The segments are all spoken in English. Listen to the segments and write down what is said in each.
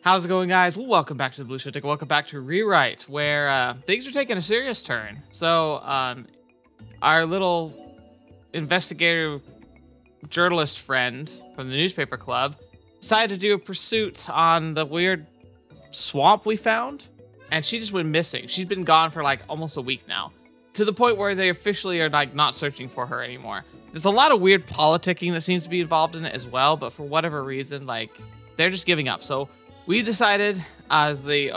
How's it going, guys? Welcome back to TheBlueShifting. Welcome back to ReWrite, where things are taking a serious turn. So, our little investigator journalist friend from the newspaper club decided to do a pursuit on the weird swamp we found, and she just went missing. She's been gone for like almost a week now, to the point where they officially are like not searching for her anymore. There's a lot of weird politicking that seems to be involved in it as well, but for whatever reason, like, they're just giving up. So we decided, as the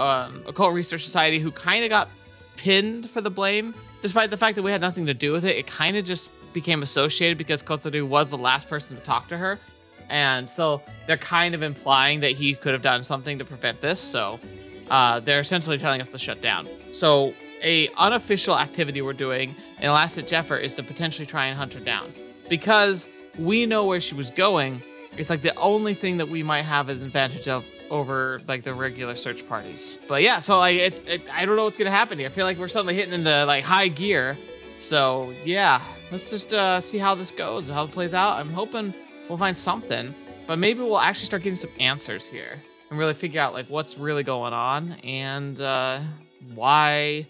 Occult Research Society, who kind of got pinned for the blame, despite the fact that we had nothing to do with it, it kind of just became associated because Kotarou was the last person to talk to her. And so they're kind of implying that he could have done something to prevent this. So they're essentially telling us to shut down. So a unofficial activity we're doing in a last-ditch effort is to potentially try and hunt her down. Because we know where she was going, it's like the only thing that we might have an advantage of over like the regular search parties. But yeah, so like I don't know what's gonna happen here. I feel like we're suddenly hitting into like high gear. So yeah, let's just see how this goes and how it plays out. I'm hoping we'll find something, but maybe we'll actually start getting some answers here and really figure out like what's really going on and why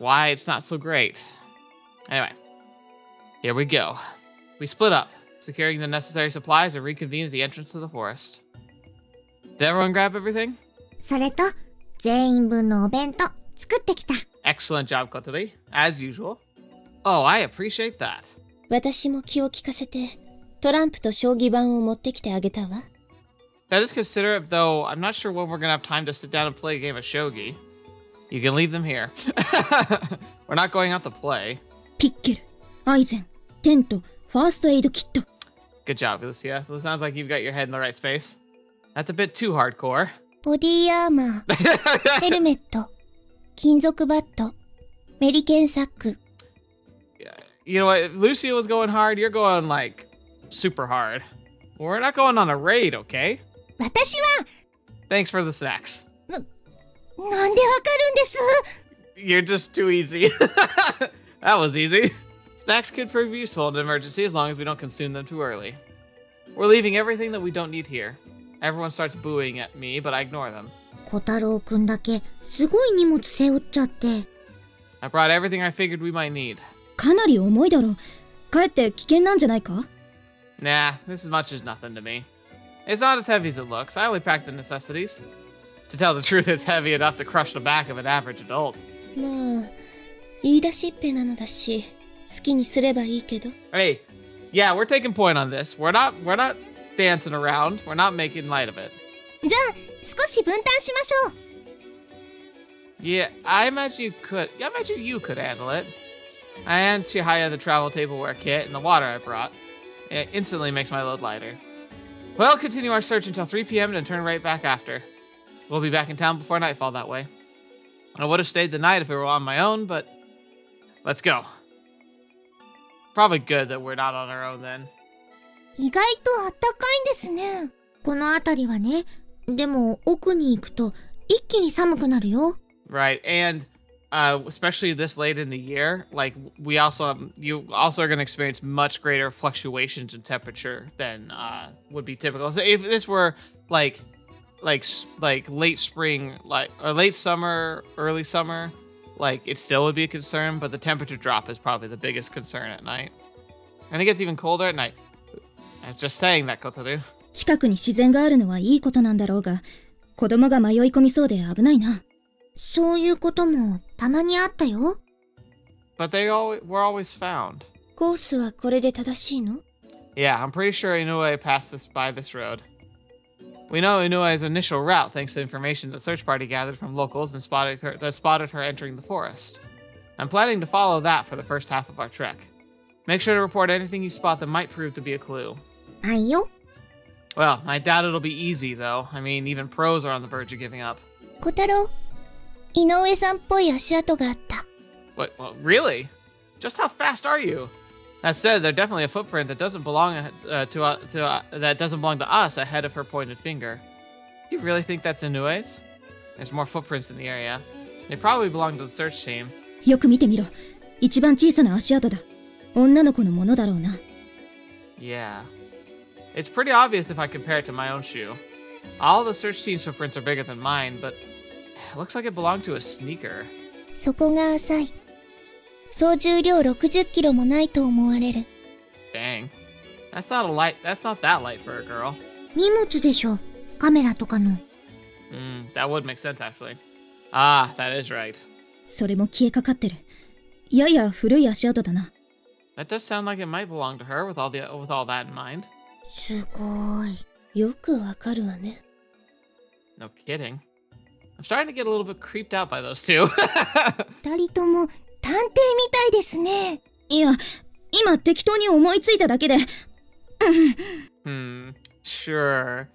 it's not so great. Anyway, here we go. We split up, securing the necessary supplies and reconvene at the entrance to the forest. Did everyone grab everything? それと、全員分のお弁当作ってきた。 Excellent job, Kotarou, as usual. Oh, I appreciate that. 私も気を利かせて、トランプと将棋盤を持ってきてあげたわ。That is considerate, though I'm not sure when we're gonna have time to sit down and play a game of shogi. You can leave them here. We're not going out to play. ピッケル、アイゼン、テント、ファーストエイドキット。 Good job, Lucia. It sounds like you've got your head in the right space. That's a bit too hardcore. ボディアーマー、ヘルメット、金属バット、メリケンサック。You know what? Lucia was going hard. You're going, like, super hard. We're not going on a raid, okay? 私は Thanks for the snacks. なんでわかるんです You're just too easy. That was easy. Snacks could prove useful in an emergency as long as we don't consume them too early. We're leaving everything that we don't need here. Everyone starts booing at me, but I ignore them. 小太郎くんだけすごい荷物背負っちゃって。I brought everything I figured we might need. かなり重いだろ。かえって危険なんじゃないか Nah, this is much as nothing to me. It's not as heavy as it looks. I only packed the necessities. To tell the truth, it's heavy enough to crush the back of an average adult. まあ、言い出しっぺなのだし、好きにすればいいけど。Hey, yeah, we're taking point on this. We're not dancing around. We're not making light of it. じゃあ少し分担しましょう。Yeah, I imagine you could handle it. I hand Chihaya the travel tableware kit and the water I brought. It instantly makes my load lighter. We'll continue our search until 3 p.m. and turn right back after. We'll be back in town before nightfall that way. I would have stayed the night if it were on my own, but let's go. Probably good that we're not on our own then. 意外とあったかいんですね。この辺りはね。でも奥に行くと一気に寒くなるよ。Right, and especially this late in the year, like you also are going to experience much greater fluctuations in temperature than would be typical. So if this were like late spring, or late summer, early summer, like it still would be a concern, but the temperature drop is probably the biggest concern at night. And it gets even colder at night. I was just saying that, Kotarou. 近くに自然があるのはいいことなんだろうが、子供が迷い込みそうで危ないな。そういうこともたまにあったよ。But they were always found. コースはこれで正しいの Yeah, I'm pretty sure Inoue passed by this road. We know Inoue's initial route thanks to information the search party gathered from locals and spotted her entering the forest. I'm planning to follow that for the first half of our trek. Make sure to report anything you spot that might prove to be a clue. はいよ。 Well, I doubt it'll be easy, though. I mean, even pros are on the verge of giving up. 小太郎、井上さんっぽい足跡があった。What? Well, really? Just how fast are you? That said, there's definitely a footprint that doesn't belong to us ahead of her pointed finger. Do you really think that's Inoue's? There's more footprints in the area. They probably belong to the search team. よく見てみろ。一番小さな足跡だ。女の子のものだろうな。Yeah. It's pretty obvious if I compare it to my own shoe. All the search team's footprints are bigger than mine, but it looks like it belonged to a sneaker. そこが浅い。総重量60キロもないと思われる。Dang. That's not that light for a girl. 荷物でしょ。カメラとかの。That would make sense, actually. Ah, that is right. それも消えかかってる。やや古い足跡だな。That does sound like it might belong to her with all that in mind. すごい。よくわかるわね。No kidding. I'm starting to get a little bit creeped out by those two. 二人とも探偵みたいですね。いや、今適当に思いついただけで。Sure.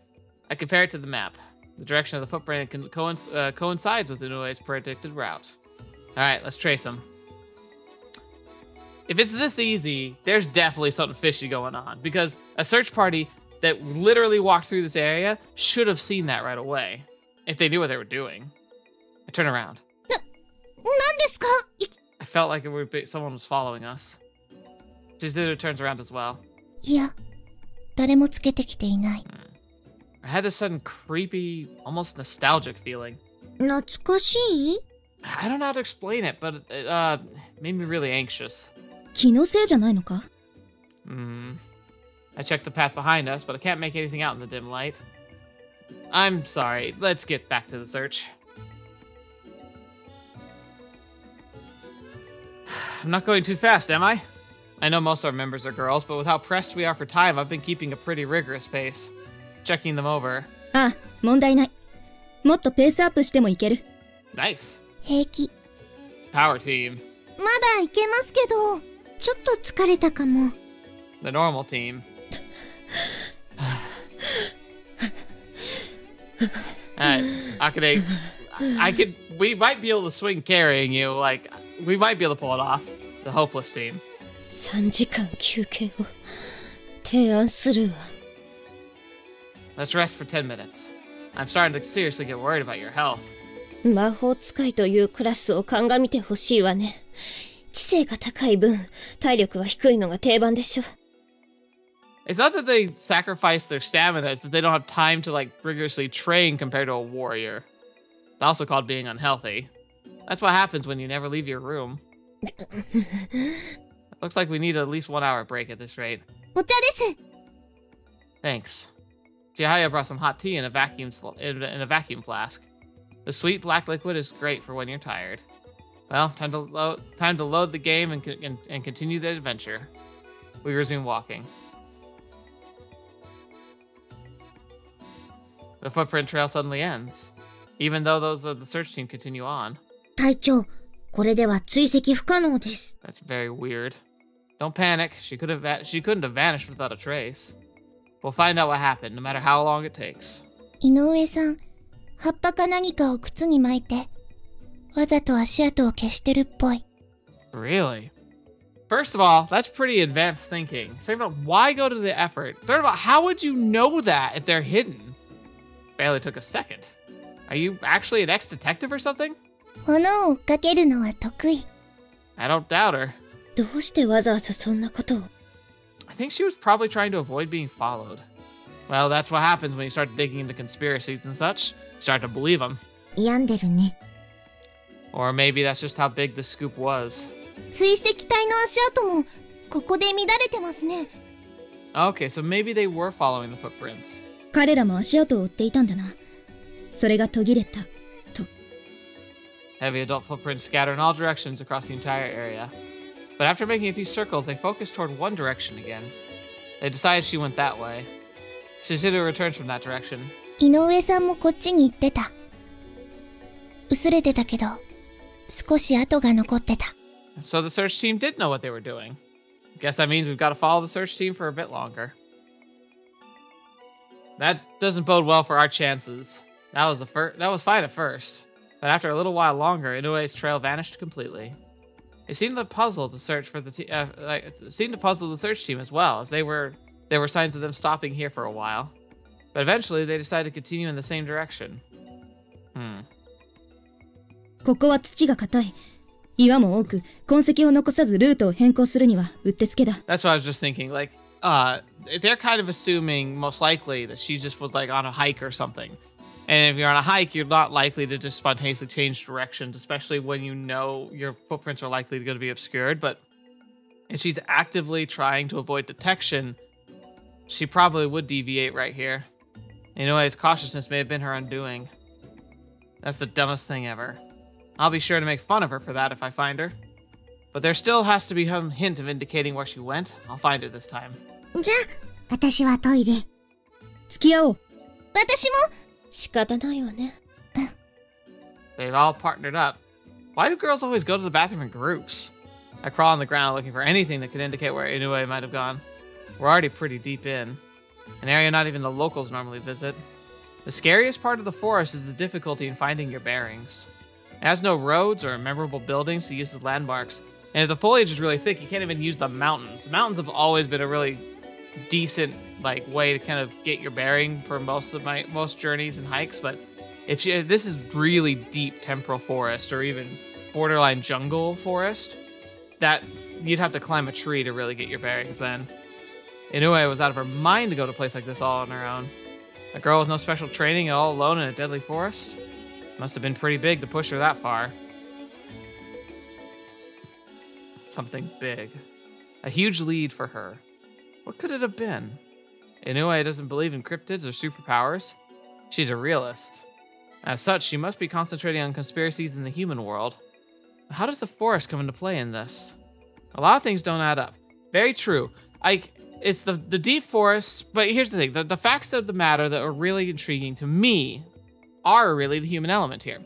I compare it to the map. The direction of the footprint coincides with Inoue's predicted route. Alright, let's trace them. If it's this easy, there's definitely something fishy going on, because a search party that literally walked through this area should have seen that right away, if they knew what they were doing. I turn around. 何ですか? I felt like someone was following us. Chizuru turns around as well. いや、誰もつけてきていない。I had this sudden creepy, almost nostalgic feeling. 懐かしい? I don't know how to explain it, but it made me really anxious. 気のせいじゃないのか? I checked the path behind us, but I can't make anything out in the dim light. I'm sorry. Let's get back to the search. I'm not going too fast, am I? I know most of our members are girls, but with how pressed we are for time, I've been keeping a pretty rigorous pace. Checking them over. ああ、問題ない。もっとペースアップしてもいける。Nice. 平気。Power team. まだいけますけど、ちょっと疲れたかも。The normal team. Akane, we might be able to swing carrying you, like, we might be able to pull it off. The hopeless team. 3時間休憩を提案するわ。Let's rest for 10 minutes. I'm starting to seriously get worried about your health. 魔法使いというクラスを鑑みてほしいわね。知性が高い分、体力は低いのが定番でしょ。It's not that they sacrifice their stamina, it's that they don't have time to, like, rigorously train compared to a warrior. It's also called being unhealthy. That's what happens when you never leave your room. Looks like we need at least 1 hour break at this rate. お茶です。Thanks. Chihaya brought some hot tea in a vacuum flask. The sweet black liquid is great for when you're tired. Well, time to load the game and continue the adventure. We resume walking. The footprint trail suddenly ends, even though those of the search team continue on. 隊長、これでは追跡不可能です。That's very weird. Don't panic. She couldn't have vanished without a trace. We'll find out what happened, no matter how long it takes. 井上さん、葉っぱか何かを靴に巻いて、わざと足跡を消してるっぽい。Really? First of all, that's pretty advanced thinking. Second of all, why go to the effort? Third of all, how would you know that if they're hidden? Barely took a second. Are you actually an ex-detective or something? 炎を追っかけるのは得意。I don't doubt her. どうしてわざわざそんなことを？ I think she was probably trying to avoid being followed. Well, that's what happens when you start digging into conspiracies and such. You start to believe them. 病んでるね。Or maybe that's just how big the scoop was. 追跡隊の足跡もここで乱れてますね。Okay, so maybe they were following the footprints. 彼らも足跡を追っていたんだな。それが途切れた、と。Heavy adult footprints scatter in all directions across the entire area. But after making a few circles, they focused toward one direction again. They decided she went that way. Shizuru returns from that direction. 井上さんもこっちに行ってた。薄れてたけど、少し跡が残ってた。So the search team did know what they were doing. Guess that means we've got to follow the search team for a bit longer. That doesn't bode well for our chances. That was fine at first, but after a little while longer, Inoue's trail vanished completely. It seemed to puzzle the search team as well, as there were signs of them stopping here for a while. But eventually, they decided to continue in the same direction. ここは土が硬い。岩も多く、痕跡を残さずルートを変更するにはうってつけだ。That's what I was just thinking. Like, they're kind of assuming most likely that she just was like on a hike or something. And if you're on a hike, you're not likely to just spontaneously change directions, especially when you know your footprints are likely going to be obscured. But if she's actively trying to avoid detection, she probably would deviate right here. Inoue's cautiousness may have been her undoing. That's the dumbest thing ever. I'll be sure to make fun of her for that if I find her. But there still has to be some hint of indicating where she went. I'll find her this time. じゃあ、私はトイレ。付き合おう。私も。仕方ないわね。They've all partnered up. Why do girls always go to the bathroom in groups? I crawl on the ground looking for anything that could indicate where Inoue might have gone. We're already pretty deep in. An area not even the locals normally visit. The scariest part of the forest is the difficulty in finding your bearings. It has no roads or memorable buildings to use as landmarks. And if the foliage is really thick, you can't even use the mountains. The mountains have always been a really decent way to kind of get your bearing for most journeys and hikes. But if this is really deep temporal forest or even borderline jungle forest, that you'd have to climb a tree to really get your bearings then. Inoue was out of her mind to go to a place like this all on her own. A girl with no special training all alone in a deadly forest? Must have been pretty big to push her that far. Something big. A huge lead for her. What could it have been? Inoue doesn't believe in cryptids or superpowers. She's a realist. As such, she must be concentrating on conspiracies in the human world. How does the forest come into play in this? A lot of things don't add up. Very true. It's the deep forest, but here's the thing. The facts of the matter that are really intriguing to me are really the human element here.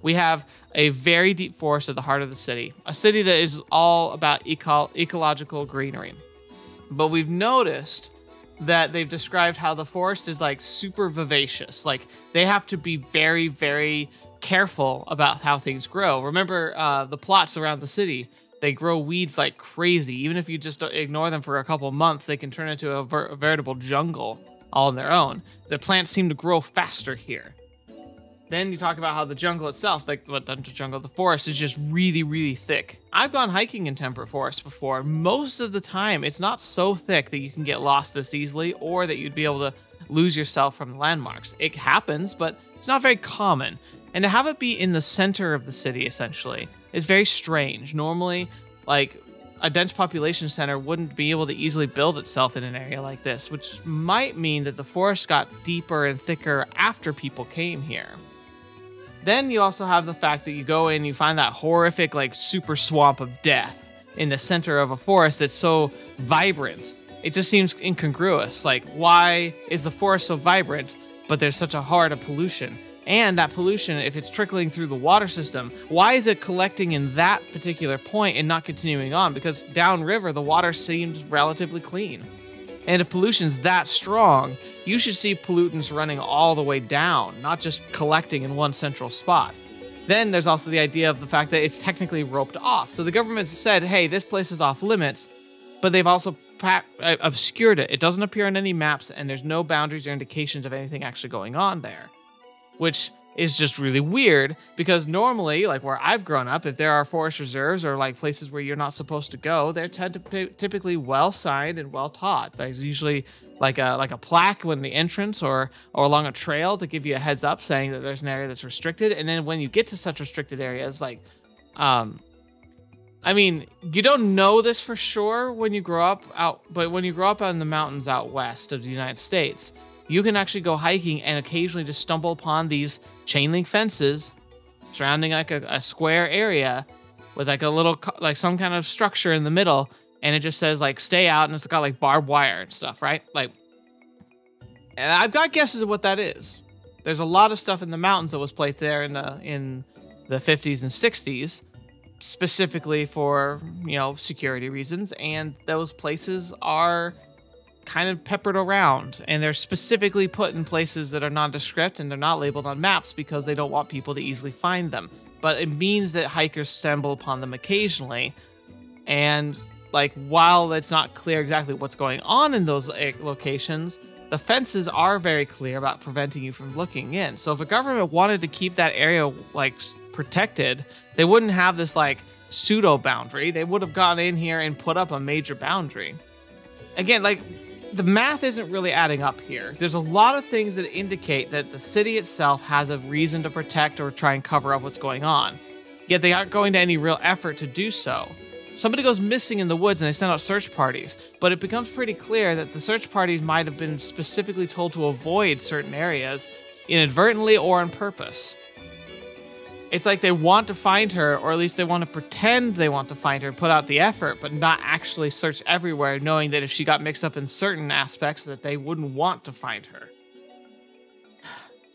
We have a very deep forest at the heart of the city, a city that is all about ecological greenery. But we've noticed that they've described how the forest is like super vivacious. Like they have to be very, very careful about how things grow. Remember the plots around the city, they grow weeds like crazy. Even if you just ignore them for a couple months, they can turn into a veritable jungle all on their own. The plants seem to grow faster here. Then you talk about how the jungle itself, the forest is just really, really thick. I've gone hiking in temperate forests before. Most of the time, it's not so thick that you can get lost this easily or that you'd be able to lose yourself from the landmarks. It happens, but it's not very common. And to have it be in the center of the city, essentially, is very strange. Normally, like, a dense population center wouldn't be able to easily build itself in an area like this, which might mean that the forest got deeper and thicker after people came here. Then you also have the fact that you go in, you find that horrific, like, super swamp of death in the center of a forest that's so vibrant. It just seems incongruous. Like, why is the forest so vibrant, but there's such a horror of pollution? And that pollution, if it's trickling through the water system, why is it collecting in that particular point and not continuing on? Because downriver, the water seems relatively clean. And if pollution's that strong, you should see pollutants running all the way down, not just collecting in one central spot. Then there's also the idea of the fact that it's technically roped off. So the government said, hey, this place is off limits, but they've also obscured it. It doesn't appear on any maps, and there's no boundaries or indications of anything actually going on there. Which is just really weird, because normally, like where I've grown up, if there are forest reserves or like places where you're not supposed to go, they're typically well signed and well taught. There's usually like a plaque when the entrance or along a trail to give you a heads up saying that there's an area that's restricted. And then when you get to such restricted areas, like, I mean, you don't know this for sure when you grow up but when you grow up in the mountains out west of the United States, you can actually go hiking and occasionally just stumble upon these chain link fences surrounding like a square area with like a little, like some kind of structure in the middle. And it just says like, stay out. And it's got like barbed wire and stuff, right? Like, and I've got guesses of what that is. There's a lot of stuff in the mountains that was placed there in the 50s and 60s, specifically for, security reasons. And those places are kind of peppered around, and they're specifically put in places that are nondescript and they're not labeled on maps because they don't want people to easily find them. But it means that hikers stumble upon them occasionally, and like while it's not clear exactly what's going on in those locations, the fences are very clear about preventing you from looking in. So if a government wanted to keep that area like protected, they wouldn't have this like pseudo boundary. They would have gone in here and put up a major boundary. again, like, the math isn't really adding up here. There's a lot of things that indicate that the city itself has a reason to protect or try and cover up what's going on. Yet they aren't going to any real effort to do so. Somebody goes missing in the woods and they send out search parties, but it becomes pretty clear that the search parties might have been specifically told to avoid certain areas, inadvertently or on purpose. It's like they want to find her, or at least they want to pretend they want to find her, put out the effort, but not actually search everywhere, knowing that if she got mixed up in certain aspects that they wouldn't want to find her.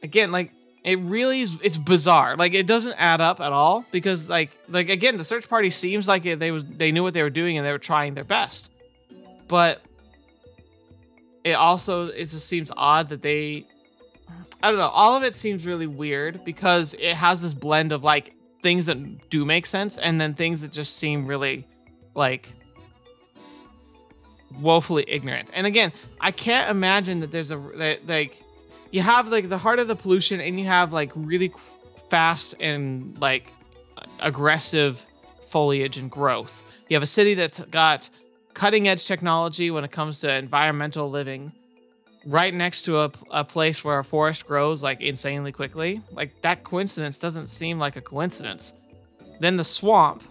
Again, like, it really is, it's bizarre. Like, it doesn't add up at all, because like again, the search party seems like they knew what they were doing and they were trying their best. But it just seems odd that I don't know, all of it seems really weird because it has this blend of like things that do make sense and then things that just seem really like woefully ignorant. And again, I can't imagine that there's you have like the heart of the pollution and you have like really fast and like aggressive foliage and growth. You have a city that's got cutting edge technology when it comes to environmental living, right next to a place where a forest grows like insanely quickly. Like, that coincidence doesn't seem like a coincidence. Then the swamp.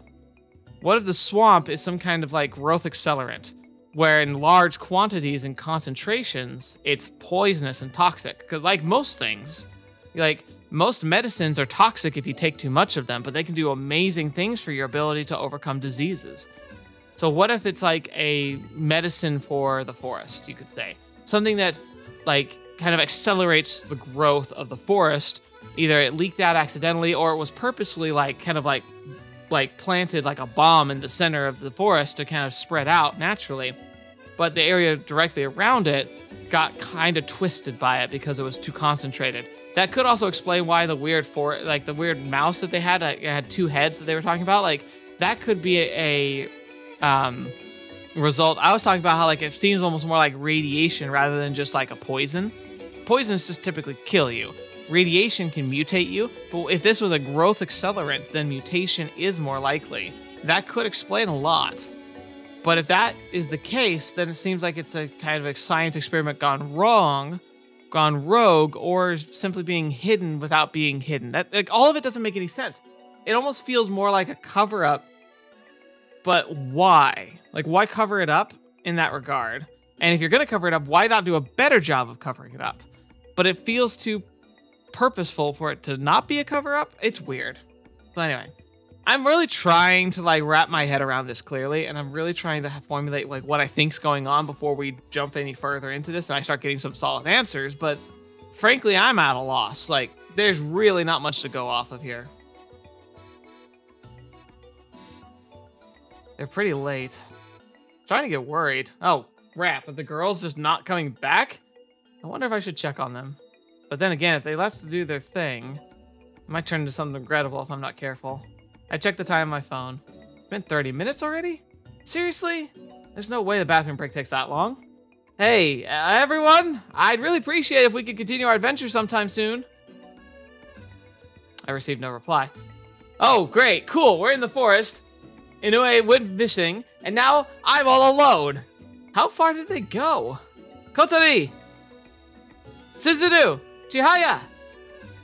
What if the swamp is some kind of like growth accelerant, where in large quantities and concentrations, it's poisonous and toxic? Because like most things, like most medicines are toxic if you take too much of them, but they can do amazing things for your ability to overcome diseases. So what if it's like a medicine for the forest, you could say? Something that, like, kind of accelerates the growth of the forest. Either it leaked out accidentally or it was purposefully, like, kind of like planted like a bomb in the center of the forest to kind of spread out naturally. But the area directly around it got kind of twisted by it because it was too concentrated. That could also explain why the weird the weird mouse that they had, it had two heads that they were talking about. Like, that could be a result. I was talking about how like it seems almost more like radiation rather than just like a poison. Poisons just typically kill you. Radiation can mutate you, but if this was a growth accelerant, then mutation is more likely. That could explain a lot. But if that is the case, then it seems like it's a kind of a science experiment gone wrong, gone rogue, or simply being hidden without being hidden. That, like, all of it doesn't make any sense. It almost feels more like a cover-up. But why? Like, why cover it up in that regard? And if you're going to cover it up, why not do a better job of covering it up? But it feels too purposeful for it to not be a cover-up. It's weird. So anyway, I'm really trying to like wrap my head around this clearly, and I'm really trying to formulate like what I think's going on before we jump any further into this and I start getting some solid answers. But frankly, I'm at a loss. Like, there's really not much to go off of here. They're pretty late. I'm trying to get worried. Oh, crap. Are the girls just not coming back? I wonder if I should check on them. But then again, if they left to do their thing, it might turn into something regrettable if I'm not careful. I checked the time on my phone. It's been 30 minutes already? Seriously? There's no way the bathroom break takes that long. Hey, everyone! I'd really appreciate it if we could continue our adventure sometime soon. I received no reply. Oh, great. Cool. We're in the forest. Inoue went fishing, and now I'm all alone. How far did they go? Kotarou! Suzuru! Chihaya!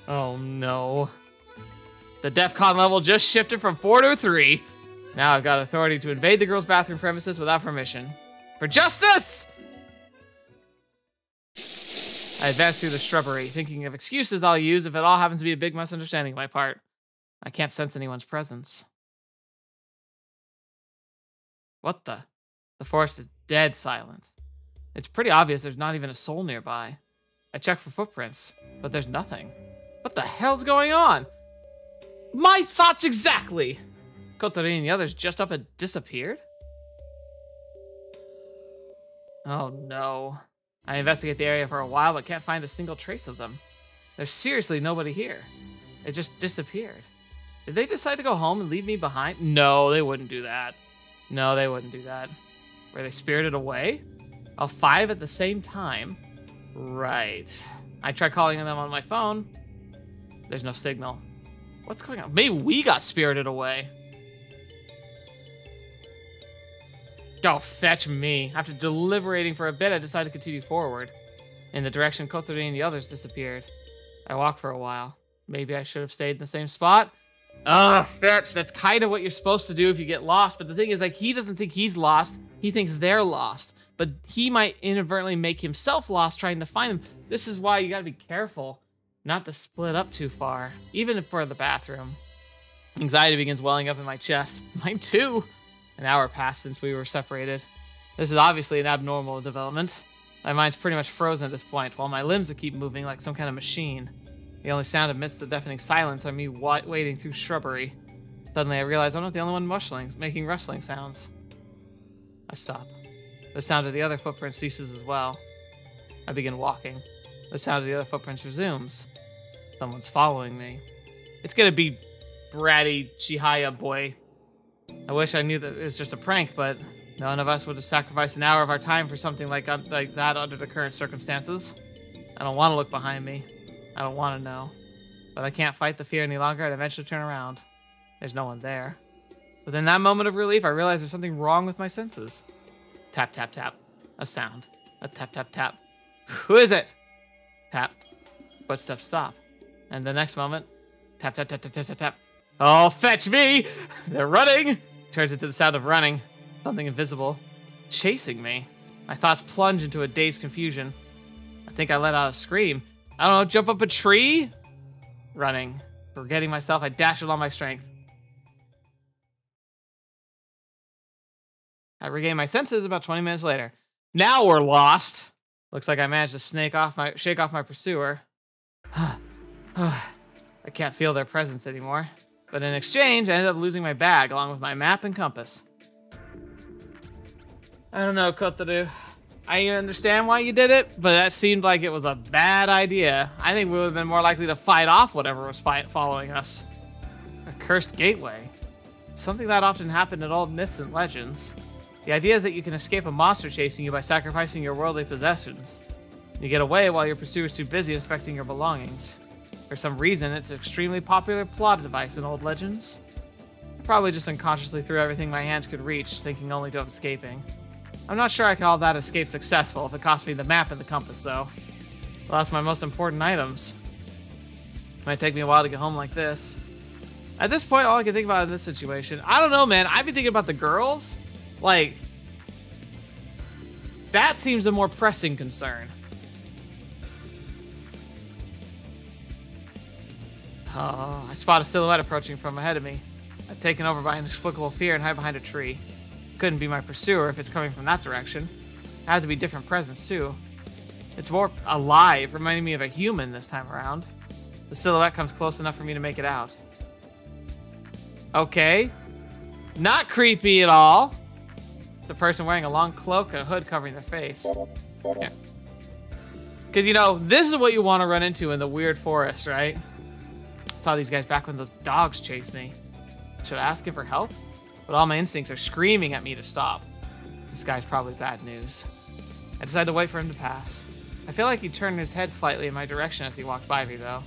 Oh no. The DEFCON level just shifted from 4 to 3. Now I've got authority to invade the girls' bathroom premises without permission. For justice! I advance through the shrubbery, thinking of excuses I'll use if it all happens to be a big misunderstanding on my part. I can't sense anyone's presence. What the? The forest is dead silent. It's pretty obvious there's not even a soul nearby. I check for footprints, but there's nothing. What the hell's going on? My thoughts exactly! Kotarou and the others just up and disappeared? Oh no. I investigate the area for a while, but can't find a single trace of them. There's seriously nobody here. They just disappeared. Did they decide to go home and leave me behind? No, they wouldn't do that. No, they wouldn't do that. Were they spirited away? All 5 at the same time? Right. I tried calling them on my phone. There's no signal. What's going on? Maybe we got spirited away. Oh, fetch me. After deliberating for a bit, I decided to continue forward. In the direction Kotarou and the others disappeared. I walked for a while. Maybe I should have stayed in the same spot. Ugh, fetch. That's kind of what you're supposed to do if you get lost. But the thing is, like, he doesn't think he's lost. He thinks they're lost. But he might inadvertently make himself lost trying to find them. This is why you gotta be careful not to split up too far, even for the bathroom. Anxiety begins welling up in my chest. Mine too. An hour passed since we were separated. This is obviously an abnormal development. My mind's pretty much frozen at this point, while my limbs would keep moving like some kind of machine. The only sound amidst the deafening silence are me wading through shrubbery. Suddenly I realize I'm not the only one making rustling sounds. I stop. The sound of the other footprints ceases as well. I begin walking. The sound of the other footprints resumes. Someone's following me. It's gonna be bratty Chihaya boy. I wish I knew that it was just a prank, but none of us would have sacrificed an hour of our time for something like that under the current circumstances. I don't want to look behind me. I don't want to know. But I can't fight the fear any longer and eventually turn around. There's no one there. Within that moment of relief, I realize there's something wrong with my senses. Tap, tap, tap. A sound. A tap, tap, tap. Who is it? Tap. Footsteps stop. And the next moment, tap, tap, tap, tap, tap, tap, tap. Oh, fetch me! They're running! Turns into the sound of running. Something invisible. Chasing me. My thoughts plunge into a dazed confusion. I think I let out a scream. I don't know, jump up a tree? Running. Forgetting myself, I dash with all my strength. I regain my senses about 20 minutes later. Now we're lost. Looks like I managed to shake off my pursuer. I can't feel their presence anymore. But in exchange, I ended up losing my bag along with my map and compass. I don't know, Kotarou. I understand why you did it, but that seemed like it was a bad idea. I think we would have been more likely to fight off whatever was following us. A cursed gateway. Something that often happened in old myths and legends. The idea is that you can escape a monster chasing you by sacrificing your worldly possessions. You get away while your pursuer's too busy inspecting your belongings. For some reason, it's an extremely popular plot device in old legends. I probably just unconsciously threw everything my hands could reach, thinking only of escaping. I'm not sure I call that escape successful if it cost me the map and the compass, though. Lost my most important items. Might take me a while to get home like this. At this point, all I can think about in this situation, I don't know, man. I've been thinking about the girls. Like, that seems a more pressing concern. Oh, I spot a silhouette approaching from ahead of me. I'm taken over by inexplicable fear and hide behind a tree. Couldn't be my pursuer if it's coming from that direction. It has to be different presence, too. It's more alive, reminding me of a human this time around. The silhouette comes close enough for me to make it out. Okay. Not creepy at all. The person wearing a long cloak and a hood covering their face. Yeah. Because, you know, this is what you want to run into in the weird forest, right? I saw these guys back when those dogs chased me. Should I ask him for help? But all my instincts are screaming at me to stop. This guy's probably bad news. I decide to wait for him to pass. I feel like he turned his head slightly in my direction as he walked by me, though.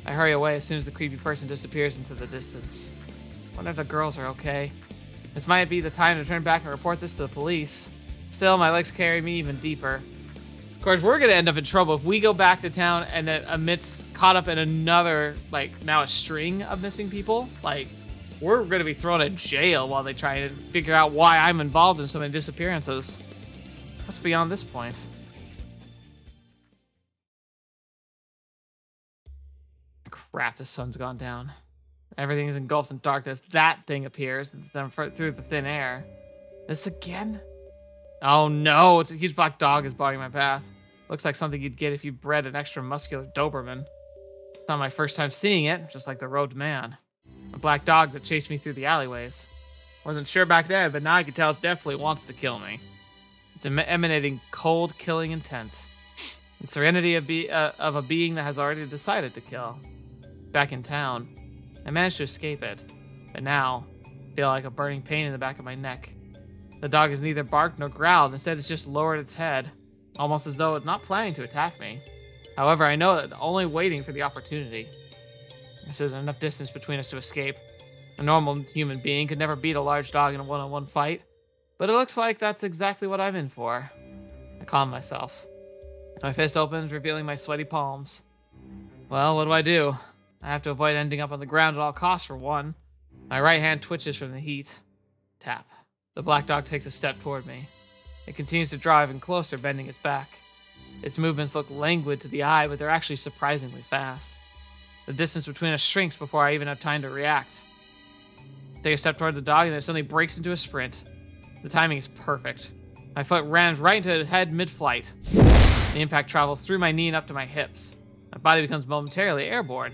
I hurry away as soon as the creepy person disappears into the distance. Wonder if the girls are okay. This might be the time to turn back and report this to the police. Still, my legs carry me even deeper. Of course, we're gonna end up in trouble if we go back to town and caught up in another, like, now a string of missing people. Like, we're gonna be thrown in jail while they try to figure out why I'm involved in so many disappearances. What's beyond this point? Crap, the sun's gone down. Everything is engulfed in darkness. That thing appears through the thin air. This again? Oh no, it's a huge black dog is blocking my path. Looks like something you'd get if you bred an extra muscular Doberman. It's not my first time seeing it, just like the road man. A black dog that chased me through the alleyways. Wasn't sure back then, but now I can tell it definitely wants to kill me. It's emanating cold, killing intent. The serenity of a being that has already decided to kill. Back in town, I managed to escape it, but now I feel like a burning pain in the back of my neck. The dog has neither barked nor growled, instead it's just lowered its head, almost as though it's not planning to attack me. However, I know that it's only waiting for the opportunity. This isn't enough distance between us to escape. A normal human being could never beat a large dog in a one-on-one fight. But it looks like that's exactly what I'm in for. I calm myself. My fist opens, revealing my sweaty palms. Well, what do? I have to avoid ending up on the ground at all costs for one. My right hand twitches from the heat. Tap. The black dog takes a step toward me. It continues to draw even closer, bending its back. Its movements look languid to the eye, but they're actually surprisingly fast. The distance between us shrinks before I even have time to react. I take a step toward the dog, and then it suddenly breaks into a sprint. The timing is perfect. My foot rams right into its head mid-flight. The impact travels through my knee and up to my hips. My body becomes momentarily airborne.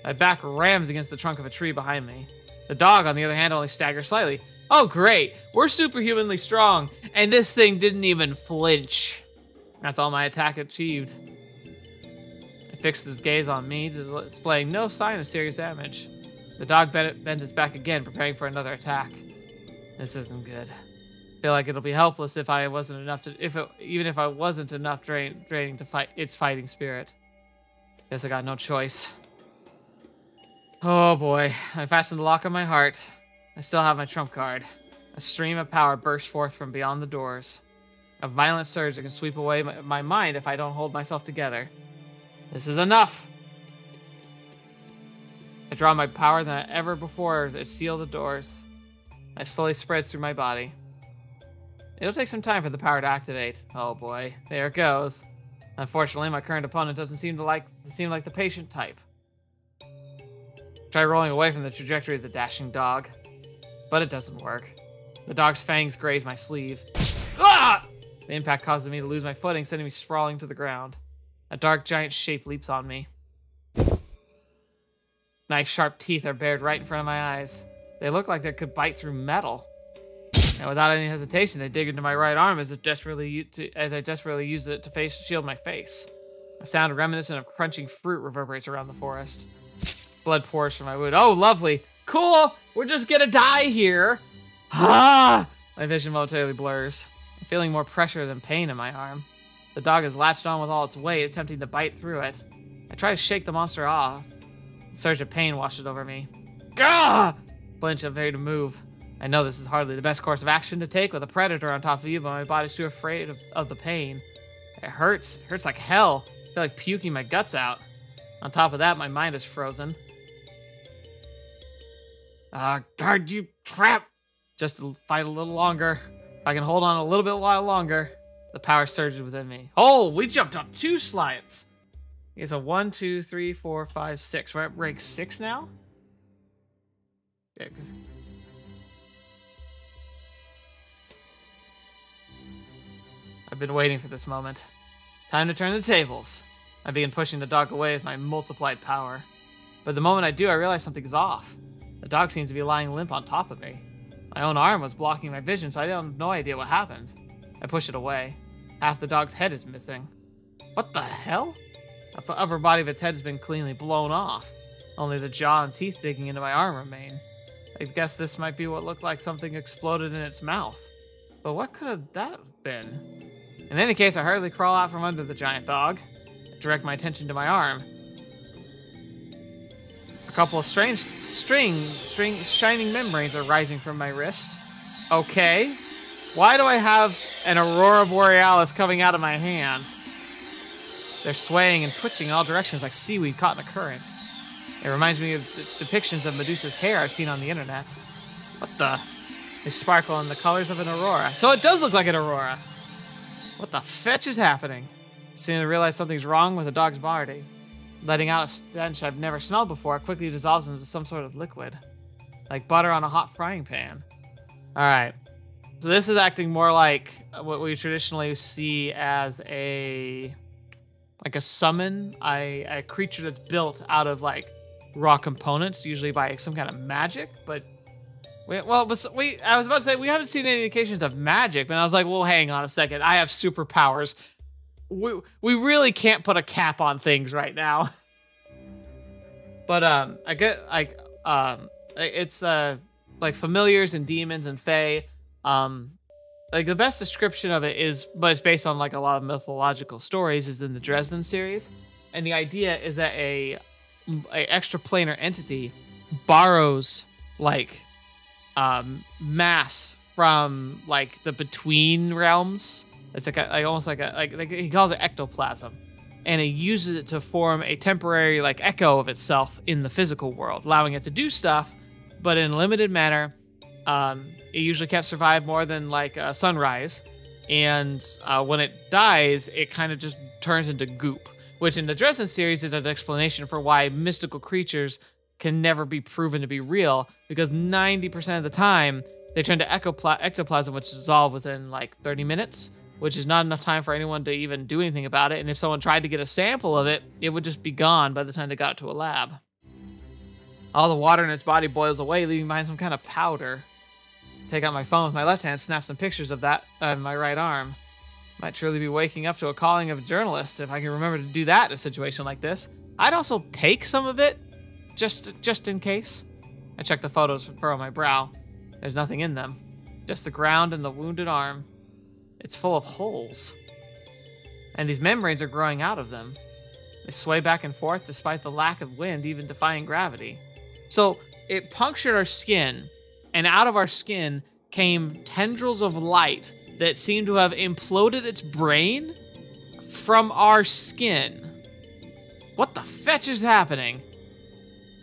My back rams against the trunk of a tree behind me. The dog, on the other hand, only staggers slightly. Oh, great! We're superhumanly strong, and this thing didn't even flinch. That's all my attack achieved. It fixed its gaze on me, displaying no sign of serious damage. The dog bends its back again, preparing for another attack. This isn't good. I feel like it'll be helpless if I wasn't enough to, even if I wasn't enough draining to fight its fighting spirit. Guess I got no choice. Oh boy, I fastened the lock on my heart. I still have my trump card. A stream of power bursts forth from beyond the doors. A violent surge that can sweep away my mind if I don't hold myself together. This is enough! I draw my power than ever before to seal the doors. It slowly spreads through my body. It'll take some time for the power to activate. Oh boy, there it goes. Unfortunately, my current opponent doesn't seem like the patient type. Try rolling away from the trajectory of the dashing dog, but it doesn't work. The dog's fangs graze my sleeve. Ah! The impact causes me to lose my footing, sending me sprawling to the ground. A dark giant shape leaps on me. Knife-sharp teeth are bared right in front of my eyes. They look like they could bite through metal. And without any hesitation, they dig into my right arm as I desperately use it to shield my face. A sound reminiscent of crunching fruit reverberates around the forest. Blood pours from my wound. Oh, lovely. Cool. We're just gonna die here. Ah! My vision momentarily blurs. I'm feeling more pressure than pain in my arm. The dog is latched on with all its weight, attempting to bite through it. I try to shake the monster off. A surge of pain washes over me. Gah! Flinch, I'm ready to move. I know this is hardly the best course of action to take with a predator on top of you, but my body's too afraid of the pain. It hurts. It hurts like hell. I feel like puking my guts out. On top of that, my mind is frozen. Darn you crap! Just to fight a little longer. If I can hold on a little bit while longer, the power surges within me. Oh, we jumped up 2 slides. It's a 1, 2, 3, 4, 5, 6. We're at rank 6 now? Yeah, because... I've been waiting for this moment. Time to turn the tables. I begin pushing the dog away with my multiplied power. But the moment I do, I realize something is off. The dog seems to be lying limp on top of me. My own arm was blocking my vision, so I have no idea what happened. I push it away. Half the dog's head is missing. What the hell? The upper body of its head has been cleanly blown off. Only the jaw and teeth digging into my arm remain. I guess this might be what looked like something exploded in its mouth. But what could that have been? In any case, I hurriedly crawl out from under the giant dog. I direct my attention to my arm. A couple of strange shining membranes are rising from my wrist. Okay. Why do I have an Aurora Borealis coming out of my hand? They're swaying and twitching in all directions like seaweed caught in a current. It reminds me of depictions of Medusa's hair I've seen on the internet. What the? They sparkle in the colors of an aurora. So it does look like an aurora. What the fetch is happening? Soon I realize something's wrong with the dog's body. Letting out a stench I've never smelled before, it quickly dissolves into some sort of liquid. Like butter on a hot frying pan. Alright. So this is acting more like what we traditionally see as a summon, a creature that's built out of like raw components, usually by some kind of magic, but I was about to say, we haven't seen any indications of magic, but I was like, well, hang on a second. I have superpowers. We really can't put a cap on things right now. But, I get, like, it's, like, familiars and demons and fae. Like, the best description of it is, but it's based on, like, a lot of mythological stories, is in the Dresden series. And the idea is that a extraplanar entity borrows, like, mass from like the between realms. It's like almost like he calls it ectoplasm, and it uses it to form a temporary like echo of itself in the physical world, allowing it to do stuff, but in a limited manner. It usually can't survive more than like sunrise, and when it dies, it kind of just turns into goop. Which in the Dresden series is an explanation for why mystical creatures can never be proven to be real, because 90% of the time they turn to ectoplasm, which dissolve within like 30 minutes. Which is not enough time for anyone to even do anything about it. And if someone tried to get a sample of it, it would just be gone by the time they got it to a lab. All the water in its body boils away, leaving behind some kind of powder. Take out my phone with my left hand, snap some pictures of that on my right arm. Might truly be waking up to a calling of a journalist if I can remember to do that in a situation like this. I'd also take some of it, just in case. I check the photos from furrow my brow. There's nothing in them. Just the ground and the wounded arm. It's full of holes. And these membranes are growing out of them. They sway back and forth despite the lack of wind, even defying gravity. So it punctured our skin, and out of our skin came tendrils of light that seemed to have imploded its brain from our skin. What the fetch is happening?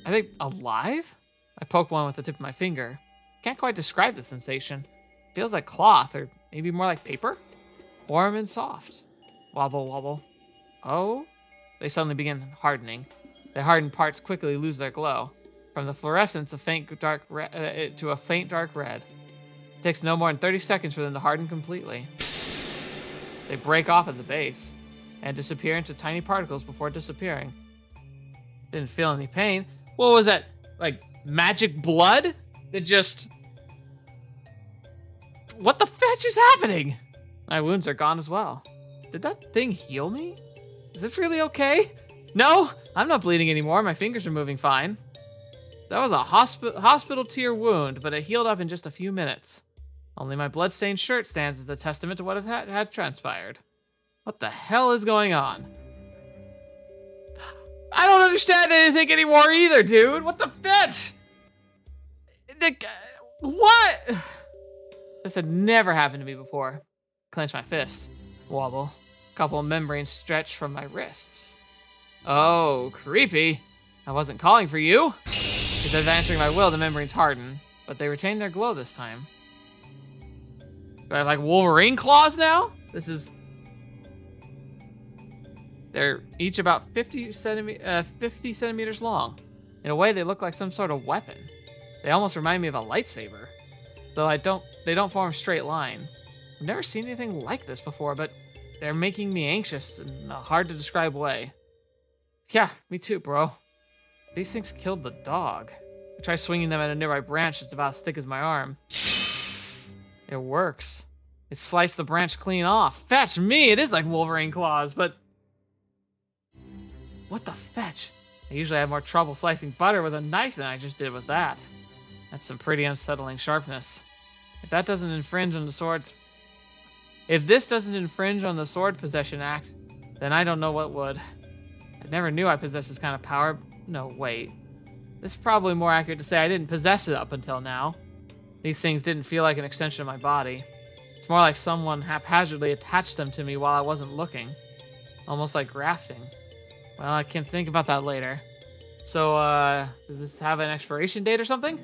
Are they alive? I poke one with the tip of my finger. Can't quite describe the sensation. Feels like cloth, or maybe more like paper? Warm and soft. Wobble, wobble. Oh? They suddenly begin hardening. The hardened parts quickly lose their glow. From the fluorescence to a faint dark red. It takes no more than 30 seconds for them to harden completely. They break off at the base and disappear into tiny particles before disappearing. Didn't feel any pain. What was that? Like magic blood? That just... What the fetch is happening? My wounds are gone as well. Did that thing heal me? Is this really okay? No, I'm not bleeding anymore. My fingers are moving fine. That was a hospital tier wound, but it healed up in just a few minutes. Only my bloodstained shirt stands as a testament to what had transpired. What the hell is going on? I don't understand anything anymore either, dude. What the fetch? What? This had never happened to me before. Clench my fist. Wobble. Couple of membranes stretch from my wrists. Oh, creepy. I wasn't calling for you. Instead of answering my will, the membranes harden, but they retain their glow this time. Do I have like Wolverine claws now? They're each about 50 centimeters long. In a way, they look like some sort of weapon. They almost remind me of a lightsaber. Though they don't form a straight line. I've never seen anything like this before, but they're making me anxious in a hard to describe way. Yeah, me too, bro. These things killed the dog. I try swinging them at a nearby branch that's about as thick as my arm. It works. It sliced the branch clean off. Fetch me! It is like Wolverine claws, but... What the fetch? I usually have more trouble slicing butter with a knife than I just did with that. That's some pretty unsettling sharpness. If that doesn't infringe on the sword's... If this doesn't infringe on the Sword Possession Act, then I don't know what would. I never knew I possessed this kind of power. No, wait. This is probably more accurate to say I didn't possess it up until now. These things didn't feel like an extension of my body. It's more like someone haphazardly attached them to me while I wasn't looking. Almost like grafting. Well, I can think about that later. So, does this have an expiration date or something?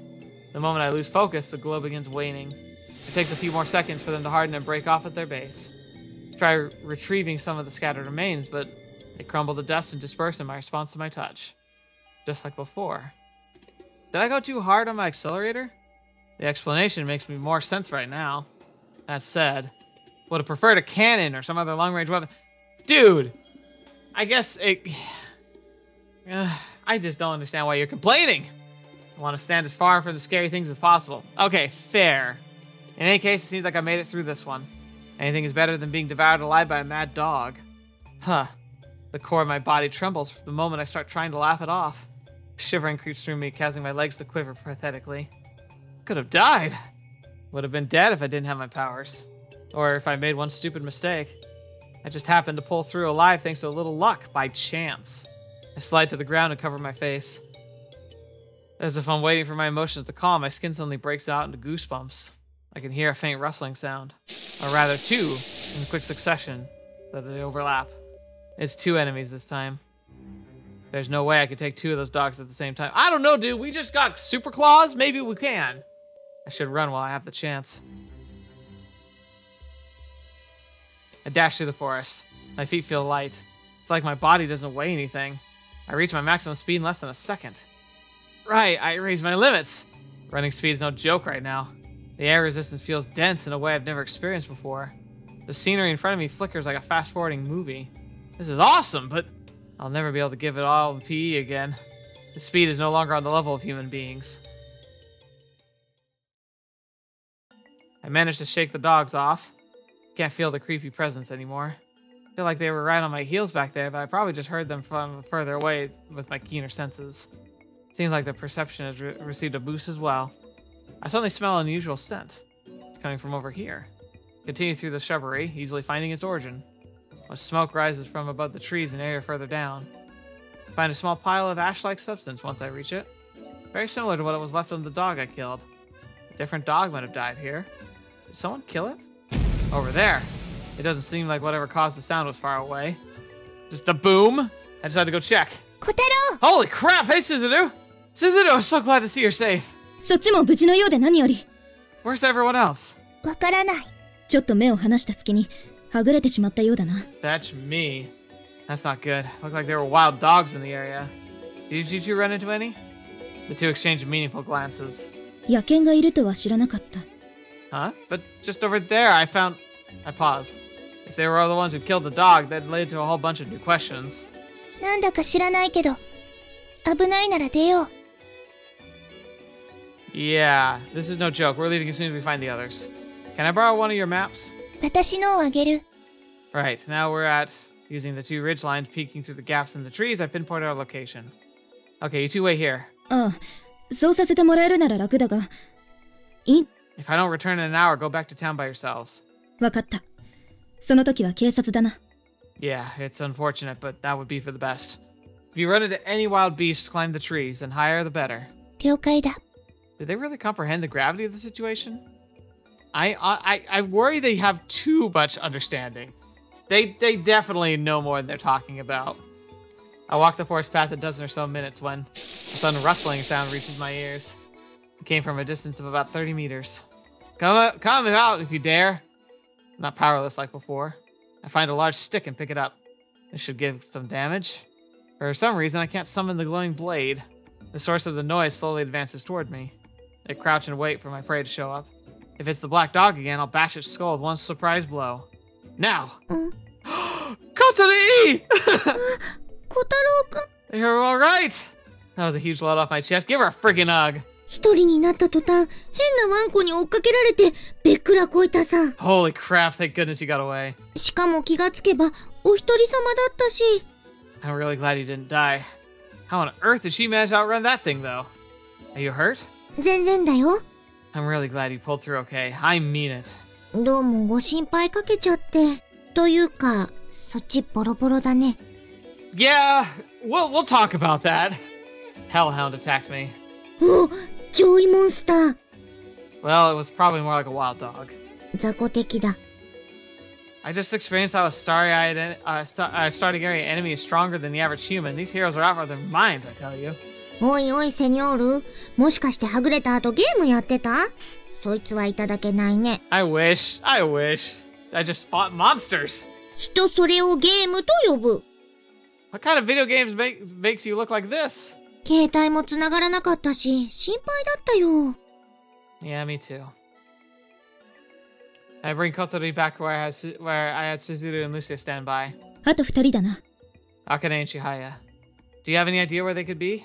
The moment I lose focus, the glow begins waning. It takes a few more seconds for them to harden and break off at their base. Try retrieving some of the scattered remains, but they crumble to dust and disperse in my response to my touch. Just like before. Did I go too hard on my accelerator? The explanation makes me more sense right now. That said, would have preferred a cannon or some other long-range weapon. Dude! I guess it... I just don't understand why you're complaining. I want to stand as far from the scary things as possible. Okay, fair. In any case, it seems like I made it through this one. Anything is better than being devoured alive by a mad dog. Huh. The core of my body trembles the moment I start trying to laugh it off. Shivering creeps through me, causing my legs to quiver pathetically. Could have died. Would have been dead if I didn't have my powers. Or if I made one stupid mistake. I just happened to pull through alive thanks to a little luck, by chance. I slide to the ground and cover my face. As if I'm waiting for my emotions to calm, my skin suddenly breaks out into goosebumps. I can hear a faint rustling sound. Or rather, two in quick succession that they overlap. It's two enemies this time. There's no way I could take two of those dogs at the same time. I don't know, dude. We just got super claws. Maybe we can. I should run while I have the chance. I dash through the forest. My feet feel light. It's like my body doesn't weigh anything. I reach my maximum speed in less than a second. Right, I raised my limits. Running speed is no joke right now. The air resistance feels dense in a way I've never experienced before. The scenery in front of me flickers like a fast-forwarding movie. This is awesome, but I'll never be able to give it all PE again. The speed is no longer on the level of human beings. I managed to shake the dogs off. Can't feel the creepy presence anymore. I feel like they were right on my heels back there, but I probably just heard them from further away with my keener senses. Seems like the perception has received a boost as well. I suddenly smell an unusual scent. It's coming from over here. Continue through the shrubbery, easily finding its origin. Much smoke rises from above the trees in an area further down. Find a small pile of ash-like substance once I reach it. Very similar to what was left on the dog I killed. A different dog might have died here. Did someone kill it? Over there. It doesn't seem like whatever caused the sound was far away. Just a boom. I decided to go check. Kotarou! Holy crap! Hey, Suzuru! Suzuru, I'm so glad to see you're safe. そっちも無事のようで何より。 Where's everyone else? わからない。ちょっと目を離した隙に、はぐれてしまったようだな。That's me. That's not good. Looked like there were wild dogs in the area. Did you two run into any? The two exchanged meaningful glances. 野犬がいるとは知らなかった。Huh? But just over there, I found... I paused. If they were the ones who killed the dog, that led to a whole bunch of new questions. なんだか知らないけど、危ないなら出よう。Yeah, this is no joke. We're leaving as soon as we find the others. Can I borrow one of your maps? 私のをあげる。Right, now we're at using the two ridge lines peeking through the gaps in the trees. I've pinpointed our location. Okay, you two wait here. ああ、そうさせてもらえるなら楽だが。If I don't return in an hour, go back to town by yourselves. わかった。その時は警察だな。Yeah, it's unfortunate, but that would be for the best. If you run into any wild beasts, climb the trees, and higher the better. 了解だ。Did they really comprehend the gravity of the situation? I worry they have too much understanding. They definitely know more than they're talking about. I walked the forest path a dozen or so minutes when a sudden rustling sound reaches my ears. It came from a distance of about 30 meters. Come out if you dare. I'm not powerless like before. I find a large stick and pick it up. This should give some damage. For some reason, I can't summon the glowing blade. The source of the noise slowly advances toward me. I crouch and wait for my prey to show up. If it's the black dog again, I'll bash its skull with one surprise blow. Now! Kotarou! 小太郎くん。 You're alright! That was a huge load off my chest. Give her a freaking hug! 一人になった途端、変なワンコに追っかけられて、べっくらこいたさ。Holy crap, thank goodness you got away. しかも気がつけば、お一人様だったし。I'm really glad you didn't die. How on earth did she manage to outrun that thing, though? Are you hurt? 全然だよ。I'm really glad you pulled through okay. I mean it. どうもご心配かけちゃって。というか、そっちボロボロだね。Yeah, we'll talk about that. Hellhound attacked me. お、上位モンスター。Well, it was probably more like a wild dog. 雑魚的だ。I just experienced how a starting area enemy is stronger than the average human. These heroes are out of their minds, I tell you. おいおいセニョール、もしかしてはぐれた後ゲームやってた？そいつはいただけないね。I wish. I just fought monsters. 人それをゲームと呼ぶ。What kind of video games makes you look like this? 携帯も繋がらなかったし、心配だったよ。Yeah, me too. I bring Kotori back where I had Suzuru and Lucia stand by. あと二人だな。Akane and Chihaya. Do you have any idea where they could be?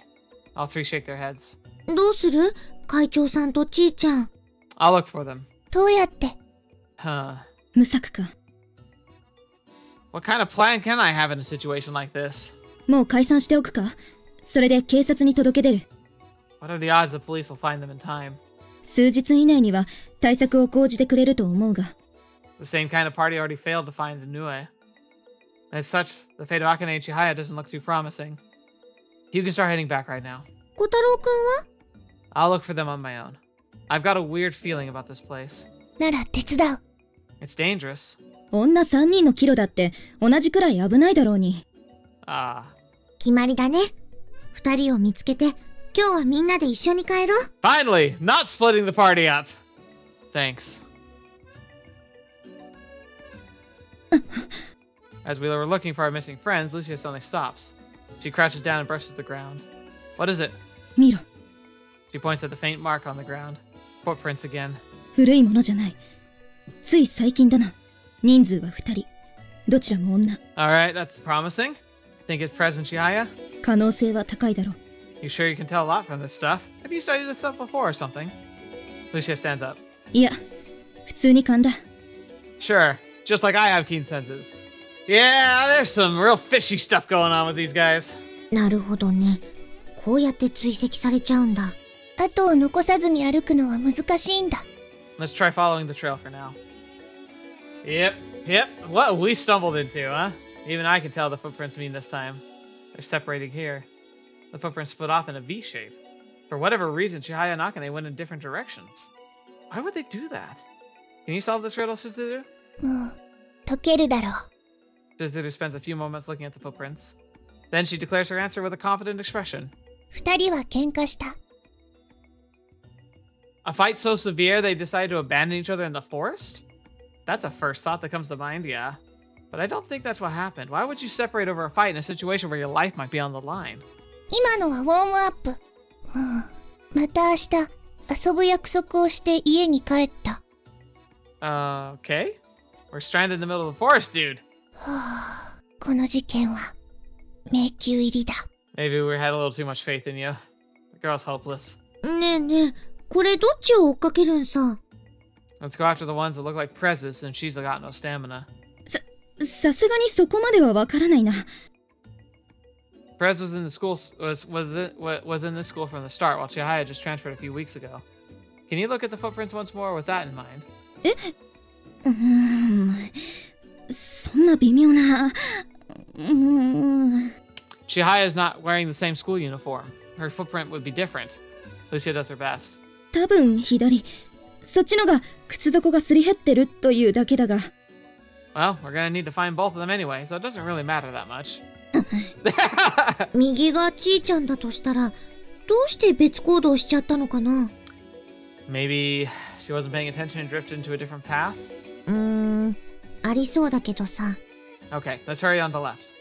All three shake their heads. どうする？会長さんとちーちゃん。I'll look for them. どうやって？ Huh. 無策か。What kind of plan can I have in a situation like this? もう解散しておくか。それで警察に届け出る。What are the odds the police will find them in time? 数日以内には対策を講じてくれると思うが。The same kind of party already failed to find Inoue. As such, the fate of Akane and Chihaya doesn't look too promising. You can start heading back right now. 小太郎くんは？ I'll look for them on my own. I've got a weird feeling about this place. なら手伝う。It's dangerous. 女3人のキロだって同じくらい危ないだろうに。Ah. 決まりだね。2人を見つけて、今日はみんなで一緒に帰ろう。Finally! Not splitting the party up! Thanks. As we were looking for our missing friends, Lucia suddenly stops. She crouches down and brushes the ground. What is it? 見ろ。 She points at the faint mark on the ground. Footprints again. 古いものじゃない。つい最近だな。人数は2人。どちらも女。Alright, that's promising. Think it's present, Chihaya? 可能性は高いだろう。You sure you can tell a lot from this stuff? Have you studied this stuff before or something? Lucia stands up. いや、普通に勘だ。Sure, just like I have keen senses. Yeah, there's some real fishy stuff going on with these guys. なるほどね。こうやって追跡されちゃうんだ。後を残さずに歩くのは難しいんだ。Let's try following the trail for now. Yep. What we stumbled into, huh? Even I can tell the footprints mean this time. They're separating here. The footprints split off in a V shape. For whatever reason, Chihaya and Akane went in different directions. Why would they do that? Can you solve this riddle, Shizuru? もう、解けるだろう。Shizuru spends a few moments looking at the footprints. Then she declares her answer with a confident expression. 2人は喧嘩した。A fight so severe they decide to abandon each other in the forest? That's a first thought that comes to mind, yeah. But I don't think that's what happened. Why would you separate over a fight in a situation where your life might be on the line? 今のはウォームアップ。また明日、遊ぶ約束をして家に帰った。Okay. We're stranded in the middle of the forest, dude. この事件は迷宮入りだ。Maybe we had a little too much faith in you. The girl's hopeless. ねえねえ、これどっちを追っかけるんさ。Let's go after the ones that look like prezes and she's got no stamina. さすがにそこまではわからないな。Prez was in the school was in this school from the start, while Chihaya just transferred a few weeks ago. Can you look at the footprints once more with that in mind? そんな微妙な。Chihaya is not wearing the same school uniform. Her footprint would be different. Lucia does her best. 多分左。そっちのが靴底がすり減ってるというだけだが。Well, we're gonna need to find both of them anyway, so it doesn't really matter that much. 右がちーちゃんだとしたら、どうして別行動しちゃったのかな？ Maybe she wasn't paying attention and drifted into a different path? ありそうだけどさ。Okay, let's hurry on the left.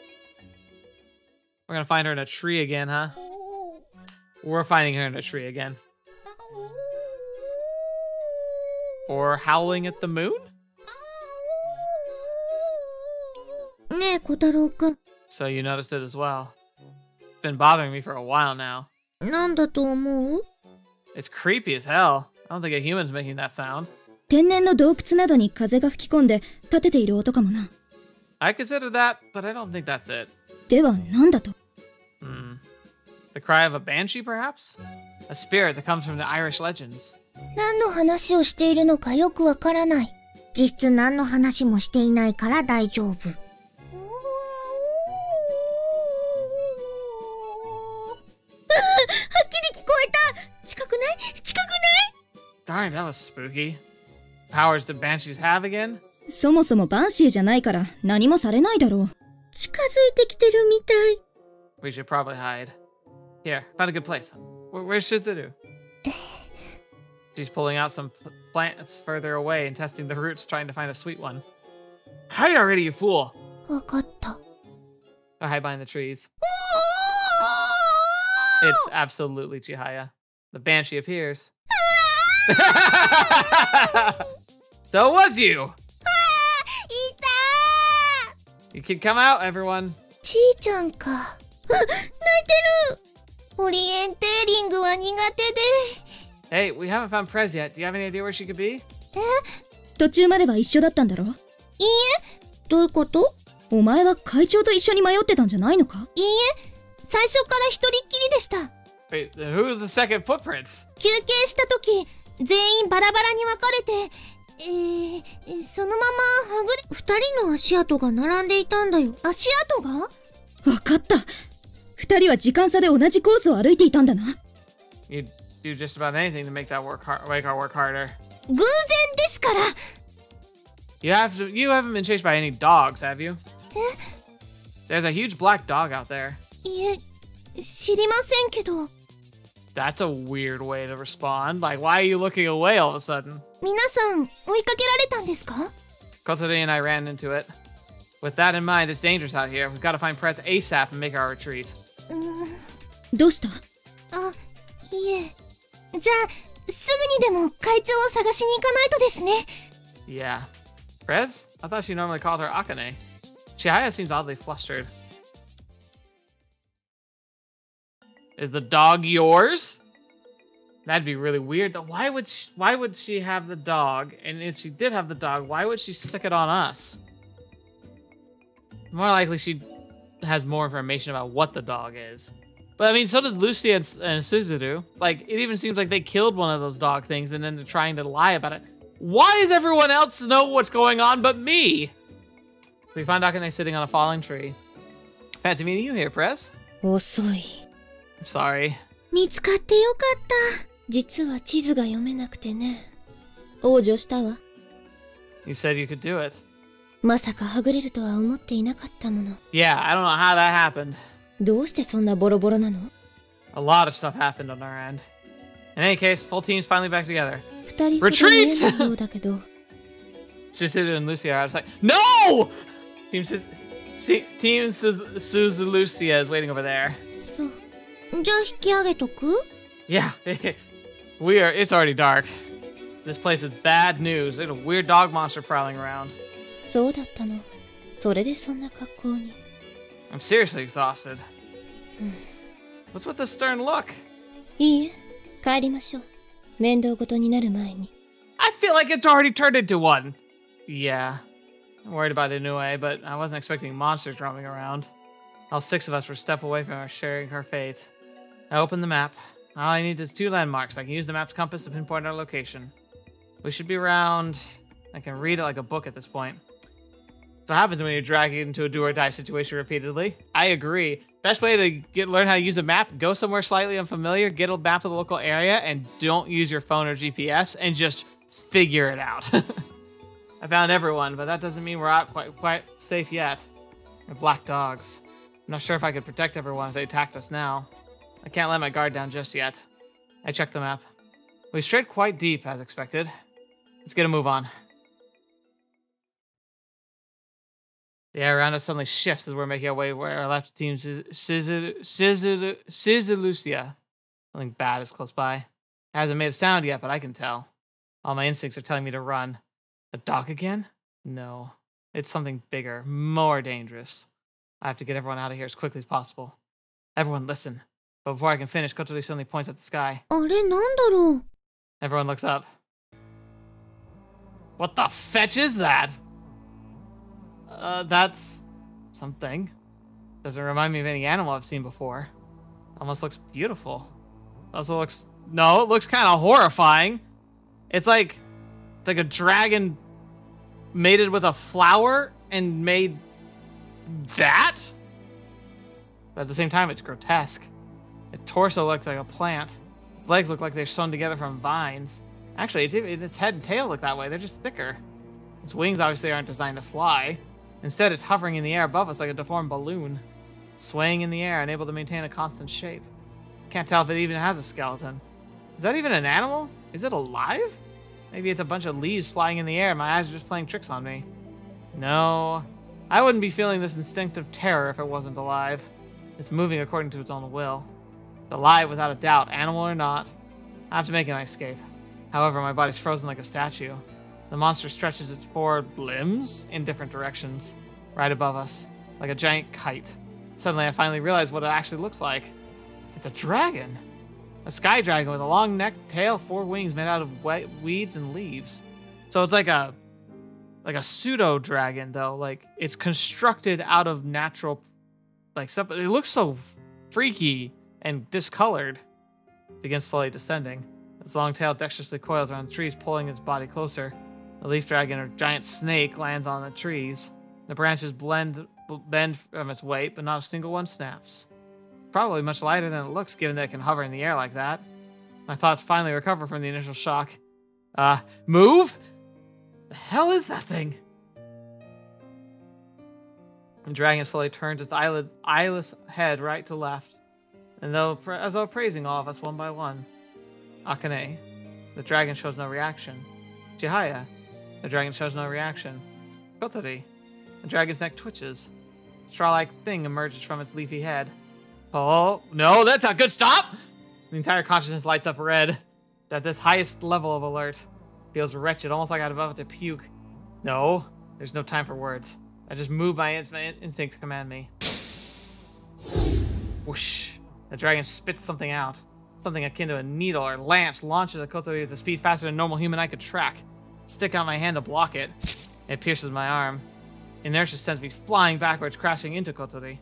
We're gonna find her in a tree again, huh? We're finding her in a tree again. Or howling at the moon? ねえ、小太郎くん。 So you noticed it as well. It's been bothering me for a while now. なんだと思う？ It's creepy as hell. I don't think a human's making that sound. 天然の洞窟などに風が吹き込んで立てている音かもな。I consider that, but I don't think that's it. では何だと？ The cry of a banshee, perhaps? A spirit that comes from the Irish legends. 何の話をしているのかよくわからない。実質何の話もしていないから大丈夫。Darn, that was spooky. Powers do banshees have again? そもそもバンシーじゃないから何もされないだろう。近づいてきてるみたい。We should probably hide. Here, found a good place. Where's Shizuru? She's pulling out some plants further away and testing the roots, trying to find a sweet one. Hide already, you fool! わかった。Go hide behind the trees. It's absolutely Chihaya. The banshee appears. So it was you! You can come out, everyone. ちーちゃんか。泣いてる。オリエンテーリングは苦手で。Hey, we haven't found Prez yet. Do you have any idea where she could be? 途中までは一緒だったんだろ？いいえ。どういうこと？お前は会長と一緒に迷ってたんじゃないのか？いいえ。最初から一人っきりでした。Wait, who's the second footprints? 休憩した時、全員バラバラに分かれて、そのままはぐれ、二人の足跡が並んでいたんだよ。足跡が？わかった。二人は時間差で同じコースを歩いていたんだな。You'd do just about anything to make that make our work harder. 偶然ですから。You haven't been chased by any dogs, have you? There's a huge black dog out there. いえ、知りませんけど。That's a weird way to respond. Like, why are you looking away all of a sudden? 皆さん追いかけられたんですか？ Kotarou and I ran into it. With that in mind, it's dangerous out here. We've got to find Prez ASAP and make our retreat. どうした？あ、いえ。じゃあ、すぐにでも会長を探しに行かないとですね。Yeah. Prez? I thought she normally called her Akane. Chihaya seems oddly flustered. Is the dog yours? That'd be really weird. Why would she have the dog? And if she did have the dog, why would she stick it on us? More likely she has more information about what the dog is. But I mean, so does Lucy and Suzuru. Like, it even seems like they killed one of those dog things and then they're trying to lie about it. Why does everyone else know what's going on but me? We find Akane sitting on a falling tree. Fancy meeting you here, Prez. 遅い。I'm sorry. 見つかってよかった。実は地図が読めなくてね。往生したわ。You said you could do it. まさかはぐれるとは思っていなかったもの。Yeah, I don't know how that happened. どうしてそんなボロボロなの？ A lot of stuff happened on our end. In any case, full team's finally back together. 二人ほど見えないようだけど。Suzudu and Lucia are out of sight. No! Team Suzulucia is waiting over there. そう。じゃあ引き上げとく？ Yeah, it's already dark. This place is bad news. There's a weird dog monster prowling around. そうだったの。それでそんな格好に。I'm seriously exhausted. What's with the stern look? いいえ、帰りましょう。面倒ごとになる前に。I feel like it's already turned into one. Yeah. I'm worried about Inoue, but I wasn't expecting monsters roaming around. All 6 of us were a step away from our sharing her fate. I opened the map. All I need is 2 landmarks. I can use the map's compass to pinpoint our location. We should be around... I can read it like a book at this point. That's what happens when you're dragged into a do-or-die situation repeatedly. I agree. Best way to learn how to use a map, go somewhere slightly unfamiliar, get a map of the local area, and don't use your phone or GPS, and just figure it out. I found everyone, but that doesn't mean we're out quite safe yet. They're black dogs. I'm not sure if I could protect everyone if they attacked us now. I can't let my guard down just yet. I checked the map. We strayed quite deep, as expected. Let's get a move on. The air around us suddenly shifts as we're making our way where our left team's Lucia. Something bad is close by. It hasn't made a sound yet, but I can tell. All my instincts are telling me to run. A dog again? No. It's something bigger, more dangerous. I have to get everyone out of here as quickly as possible. Everyone listen. But before I can finish, Kotarou suddenly points at the sky. あれなんだろう？ Everyone looks up. What the fetch is that? That's something. Doesn't remind me of any animal I've seen before. Almost looks beautiful. Also looks... No, it looks kind of horrifying. It's like a dragon mated with a flower and made that? But at the same time, it's grotesque. Its torso looks like a plant. Its legs look like they're sewn together from vines. Actually, its head and tail look that way. They're just thicker. Its wings obviously aren't designed to fly. Instead, it's hovering in the air above us like a deformed balloon, swaying in the air, unable to maintain a constant shape. Can't tell if it even has a skeleton. Is that even an animal? Is it alive? Maybe it's a bunch of leaves flying in the air and my eyes are just playing tricks on me. No, I wouldn't be feeling this instinctive terror if it wasn't alive. It's moving according to its own will. It's alive without a doubt, animal or not. I have to make an escape. However, my body's frozen like a statue. The monster stretches its 4 limbs in different directions, right above us, like a giant kite. Suddenly, I finally realize what it actually looks like. It's a dragon. A sky dragon with a long neck, tail, 4 wings made out of wet weeds and leaves. So it's like a pseudo dragon, though. Like, it's constructed out of natural, like, stuff. But it looks so freaky and discolored. It begins slowly descending. Its long tail dexterously coils around the trees, pulling its body closer. The leaf dragon, or giant snake, lands on the trees. The branches bend from its weight, but not a single one snaps. Probably much lighter than it looks, given that it can hover in the air like that. My thoughts finally recover from the initial shock. Move? The hell is that thing? The dragon slowly turns its eyeless head right to left, and as though praising all of us one by one. Akane. The dragon shows no reaction. Chihaya. The dragon shows no reaction. Kotori. The dragon's neck twitches. A straw-like thing emerges from its leafy head. Oh, no, that's not good. Stop! The entire consciousness lights up red. At this highest level of alert. Feels wretched, almost like I'm about to puke. No, there's no time for words. I just move my instincts command me. Whoosh. The dragon spits something out. Something akin to a needle or lance launches at Kotori with a speed faster than a normal human eye could track. Stick out my hand to block it. It pierces my arm. Inertia sends me flying backwards, crashing into Kotori.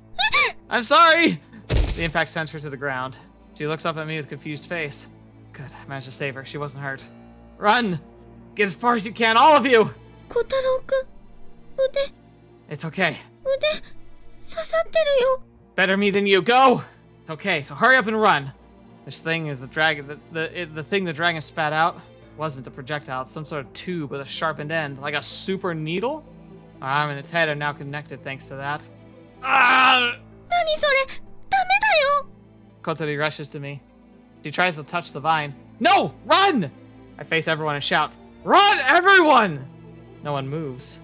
I'm sorry! The impact sends her to the ground. She looks up at me with a confused face. Good, I managed to save her. She wasn't hurt. Run! Get as far as you can, all of you! Kotarou-kun, ude. It's okay. Ude, sasatteru yo. Better me than you. Go! It's okay, so hurry up and run. This thing is the dragon. The thing the dragon spat out wasn't a projectile. It's some sort of tube with a sharpened end, like a super needle. My arm and its head are now connected thanks to that. Ah! Nani sore? Dame da yo. Kotori rushes to me. She tries to touch the vine. No! Run! I face everyone and shout, run, everyone! No one moves.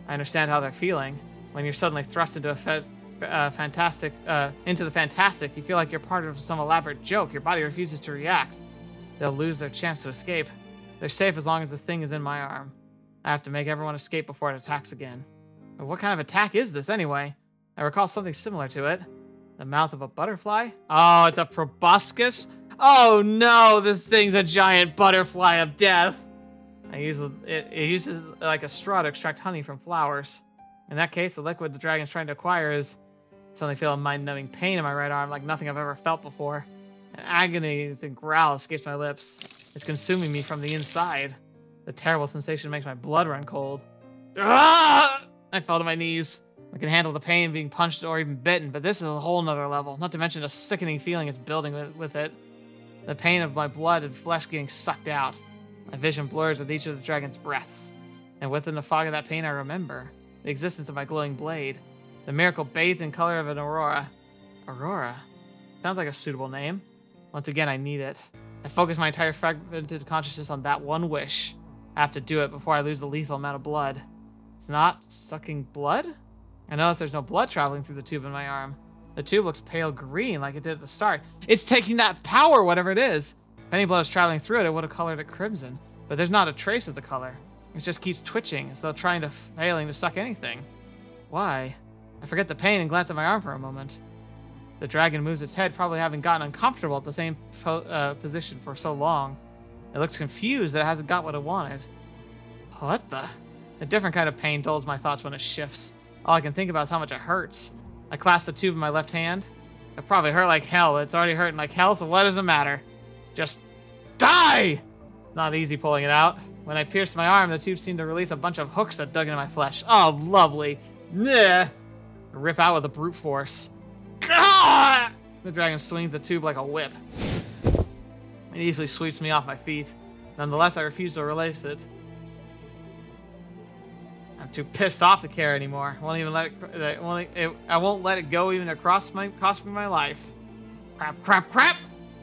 I understand how they're feeling. When you're suddenly thrust into the fantastic, you feel like you're part of some elaborate joke. Your body refuses to react. They'll lose their chance to escape. They're safe as long as the thing is in my arm. I have to make everyone escape before it attacks again. But what kind of attack is this anyway? I recall something similar to it. The mouth of a butterfly? Oh, it's a proboscis? Oh no, this thing's a giant butterfly of death. It uses like a straw to extract honey from flowers. In that case, the liquid the dragon's trying to acquire is suddenly feel a mind-numbing pain in my right arm like nothing I've ever felt before. An agonizing growl escapes my lips. It's consuming me from the inside. The terrible sensation makes my blood run cold. Ah! I fell to my knees. I can handle the pain of being punched or even bitten, but this is a whole nother level, not to mention a sickening feeling it's building with it. The pain of my blood and flesh getting sucked out. My vision blurs with each of the dragon's breaths. And within the fog of that pain I remember the existence of my glowing blade. The miracle bathed in color of an aurora. Aurora? Sounds like a suitable name. Once again, I need it. I focus my entire fragmented consciousness on that one wish. I have to do it before I lose the lethal amount of blood. It's not sucking blood? I notice there's no blood traveling through the tube in my arm. The tube looks pale green like it did at the start. It's taking that power, whatever it is. If any blood was traveling through it, it would have colored it crimson. But there's not a trace of the color. It just keeps twitching, as though failing to suck anything. Why? I forget the pain and glance at my arm for a moment. The dragon moves its head, probably having gotten uncomfortable at the same position for so long. It looks confused that it hasn't got what it wanted. What the? A different kind of pain dulls my thoughts when it shifts. All I can think about is how much it hurts. I clasp the tube in my left hand. It probably hurt like hell. It's already hurting like hell, so what does it matter? Just die! It's not easy pulling it out. When I pierced my arm, the tube seemed to release a bunch of hooks that dug into my flesh. Oh, lovely. Blech. Rip out with a brute force. Ah! The dragon swings the tube like a whip. It easily sweeps me off my feet. Nonetheless, I refuse to release it. I'm too pissed off to care anymore. I won't let it go even to cost me my life. Crap.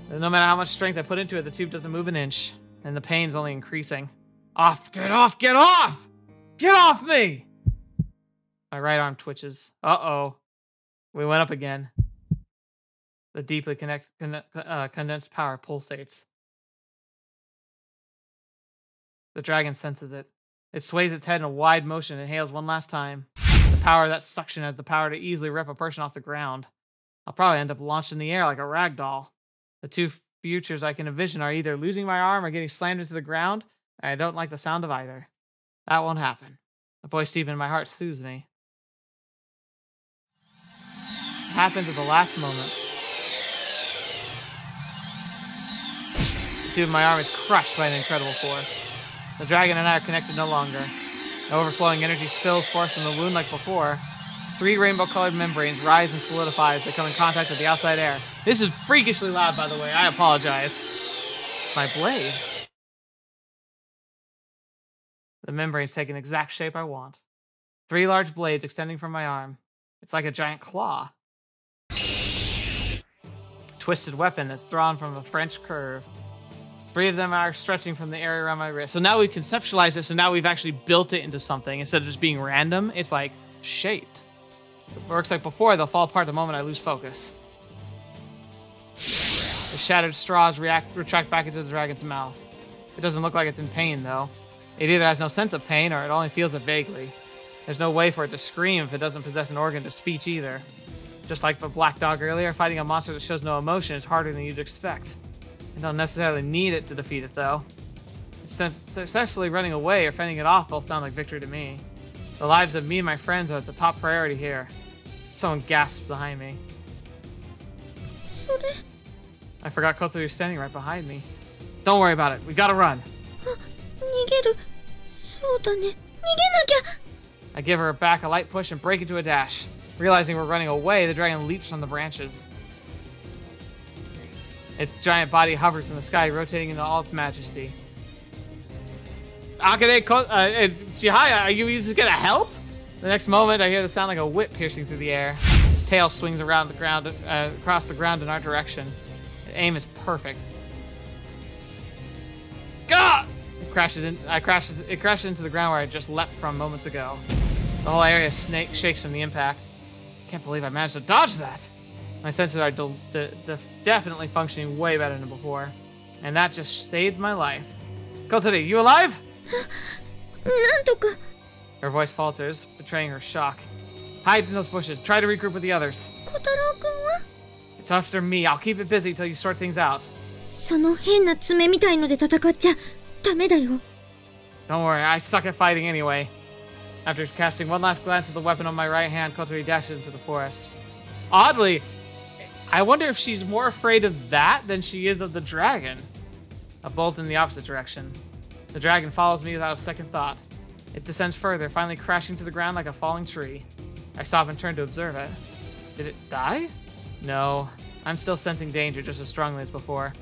And no matter how much strength I put into it, the tube doesn't move an inch. And the pain's only increasing. Get off! Get off me! My right arm twitches. Uh-oh. We went up again. The deeply condensed power pulsates. The dragon senses it. It sways its head in a wide motion and hails one last time. The power of that suction has the power to easily rip a person off the ground. I'll probably end up launched in the air like a rag doll. The two futures I can envision are either losing my arm or getting slammed into the ground, and I don't like the sound of either. That won't happen. A voice deep in my heart soothes me. It happened at the last moment. The tube in my arm is crushed by an incredible force. The dragon and I are connected no longer. The overflowing energy spills forth from the wound like before. 3 rainbow-colored membranes rise and solidify as they come in contact with the outside air. This is freakishly loud, by the way. I apologize. It's my blade. The membranes take an exact shape I want. 3 large blades extending from my arm. It's like a giant claw. Twisted weapon that's drawn from a French curve. 3 of them are stretching from the area around my wrist. So now we've conceptualized it, so now we've actually built it into something. Instead of just being random, it's like shaped. It works like before, they'll fall apart the moment I lose focus. The shattered straws retract back into the dragon's mouth. It doesn't look like it's in pain, though. It either has no sense of pain, or it only feels it vaguely. There's no way for it to scream if it doesn't possess an organ of speech either. Just like the black dog earlier, fighting a monster that shows no emotion is harder than you'd expect. You don't necessarily need it to defeat it, though. Successfully running away or fending it off both sound like victory to me. The lives of me and my friends are the top priority here. Someone gasps behind me. I forgot Kotarou's standing right behind me. Don't worry about it. We gotta run. I give her back a light push and break into a dash. Realizing we're running away, the dragon leaps from the branches. Its giant body hovers in the sky, rotating in all its majesty. Akane, Chihaya, are you just gonna help? The next moment, I hear the sound like a whip piercing through the air. Its tail swings around the ground, across the ground in our direction. The aim is perfect. Gah! It crashes into the ground where I just leapt from moments ago. The whole area shakes from the impact. Can't believe I managed to dodge that. My senses are definitely functioning way better than before. And that just saved my life. Kotarou, you alive? Her voice falters, betraying her shock. Hide in those bushes. Try to regroup with the others. It's after me. I'll keep it busy till you sort things out. Don't worry, I suck at fighting anyway. After casting one last glance at the weapon on my right hand, Kotarou dashes into the forest. Oddly, I wonder if she's more afraid of that than she is of the dragon. A bolt in the opposite direction. The dragon follows me without a second thought. It descends further, finally crashing to the ground like a falling tree. I stop and turn to observe it. Did it die? No, I'm still sensing danger just as strongly as before.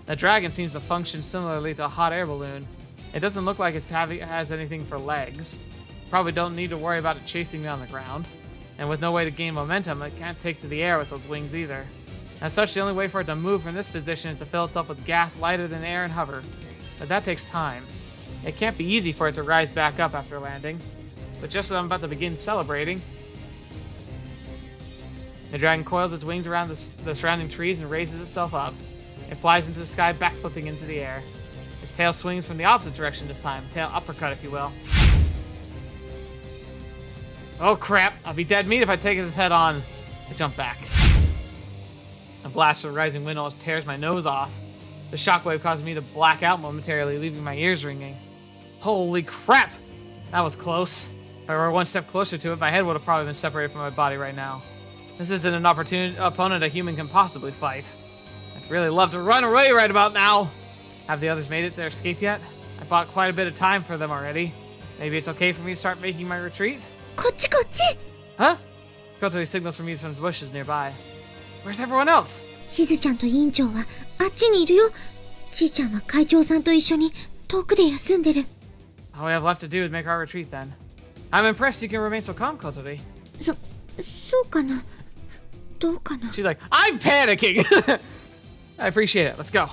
The dragon seems to function similarly to a hot air balloon. It doesn't look like it has anything for legs. Probably don't need to worry about it chasing me on the ground. And with no way to gain momentum, it can't take to the air with those wings either. As such, the only way for it to move from this position is to fill itself with gas lighter than air and hover. But that takes time. It can't be easy for it to rise back up after landing. But just as I'm about to begin celebrating, the dragon coils its wings around the surrounding trees and raises itself up. It flies into the sky, backflipping into the air. Its tail swings from the opposite direction this time, tail uppercut if you will. Oh crap, I'll be dead meat if I take his head on. I jump back. A blast from the rising wind almost tears my nose off. The shockwave causes me to black out momentarily, leaving my ears ringing. Holy crap! That was close. If I were one step closer to it, my head would have probably been separated from my body right now. This isn't an opponent a human can possibly fight. I'd really love to run away right about now. Have the others made it their escape yet? I bought quite a bit of time for them already. Maybe it's okay for me to start making my retreat? Huh? Kotarou signals for me from the bushes nearby. Where's everyone else? All we have left to do is make our retreat then. I'm impressed you can remain so calm, Kotarou. She's like, I'm panicking! I appreciate it. Let's go.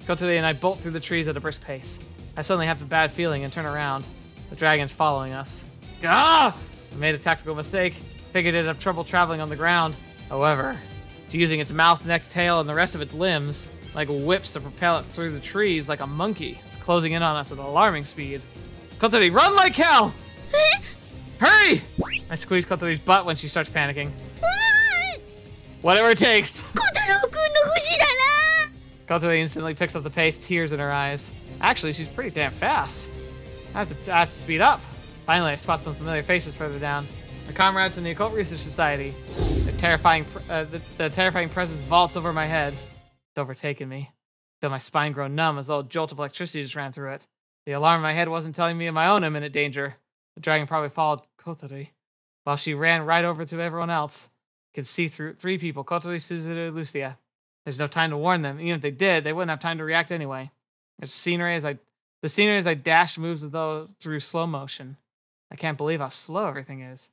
Kotarou and I bolt through the trees at a brisk pace. I suddenly have a bad feeling and turn around. The dragon's following us. Ah! I made a tactical mistake. Figured it'd have trouble traveling on the ground. However, it's using its mouth, neck, tail, and the rest of its limbs like whips to propel it through the trees like a monkey. It's closing in on us at alarming speed. Kotarou, run like hell! Hurry! I squeeze Kotarou's butt when she starts panicking. Whatever it takes. Kotarou instantly picks up the pace, tears in her eyes. Actually, she's pretty damn fast. I have to speed up. Finally, I spot some familiar faces further down. My comrades from the Occult Research Society. The terrifying presence vaults over my head. It's overtaken me. I feel my spine grow numb as though a jolt of electricity just ran through it. The alarm in my head wasn't telling me of my own imminent danger. The dragon probably followed Kotarou, while she ran right over to everyone else. I could see through 3 people, Kotarou, Suzuru, Lucia. There's no time to warn them. Even if they did, they wouldn't have time to react anyway. There's scenery as I The scenery as I dash moves as though through slow motion. I can't believe how slow everything is.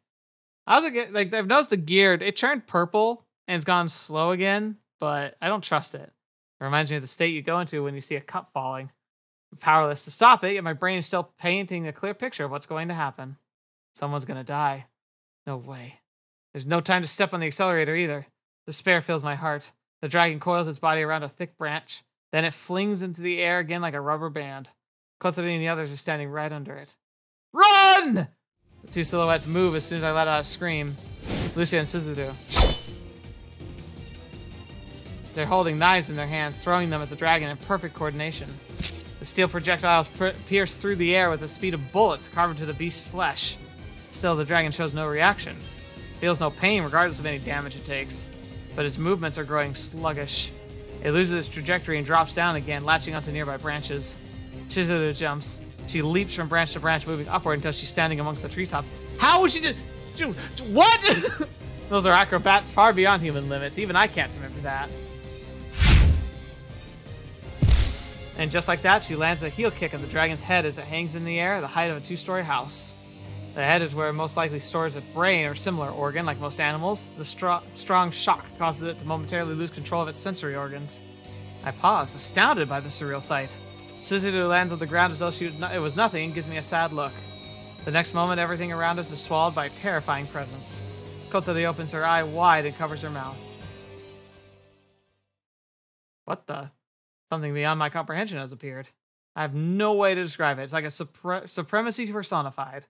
I also get I've noticed the gear, it turned purple and it's gone slow again, but I don't trust it. It reminds me of the state you go into when you see a cup falling. I'm powerless to stop it, yet my brain is still painting a clear picture of what's going to happen. Someone's gonna die. No way. There's no time to step on the accelerator either. Despair fills my heart. The dragon coils its body around a thick branch. Then it flings into the air again like a rubber band. Kotarou and the others are standing right under it. Run! The two silhouettes move as soon as I let out a scream. Lucia and Suzuru. They're holding knives in their hands, throwing them at the dragon in perfect coordination. The steel projectiles pierce through the air with the speed of bullets carved into the beast's flesh. Still, the dragon shows no reaction. It feels no pain regardless of any damage it takes. But its movements are growing sluggish. It loses its trajectory and drops down again, latching onto nearby branches. Chizuru jumps. She leaps from branch to branch, moving upward until she's standing amongst the treetops. How would she do? What? Those are acrobats far beyond human limits. Even I can't remember that. And just like that, she lands a heel kick on the dragon's head as it hangs in the air at the height of a 2-story house. The head is where it most likely stores its brain or similar organ, like most animals. The strong shock causes it to momentarily lose control of its sensory organs. I pause, astounded by the surreal sight. Suzuru lands on the ground as though it was nothing and gives me a sad look. The next moment, everything around us is swallowed by a terrifying presence. Kotarou opens her eye wide and covers her mouth. What the? Something beyond my comprehension has appeared. I have no way to describe it. It's like a supremacy personified.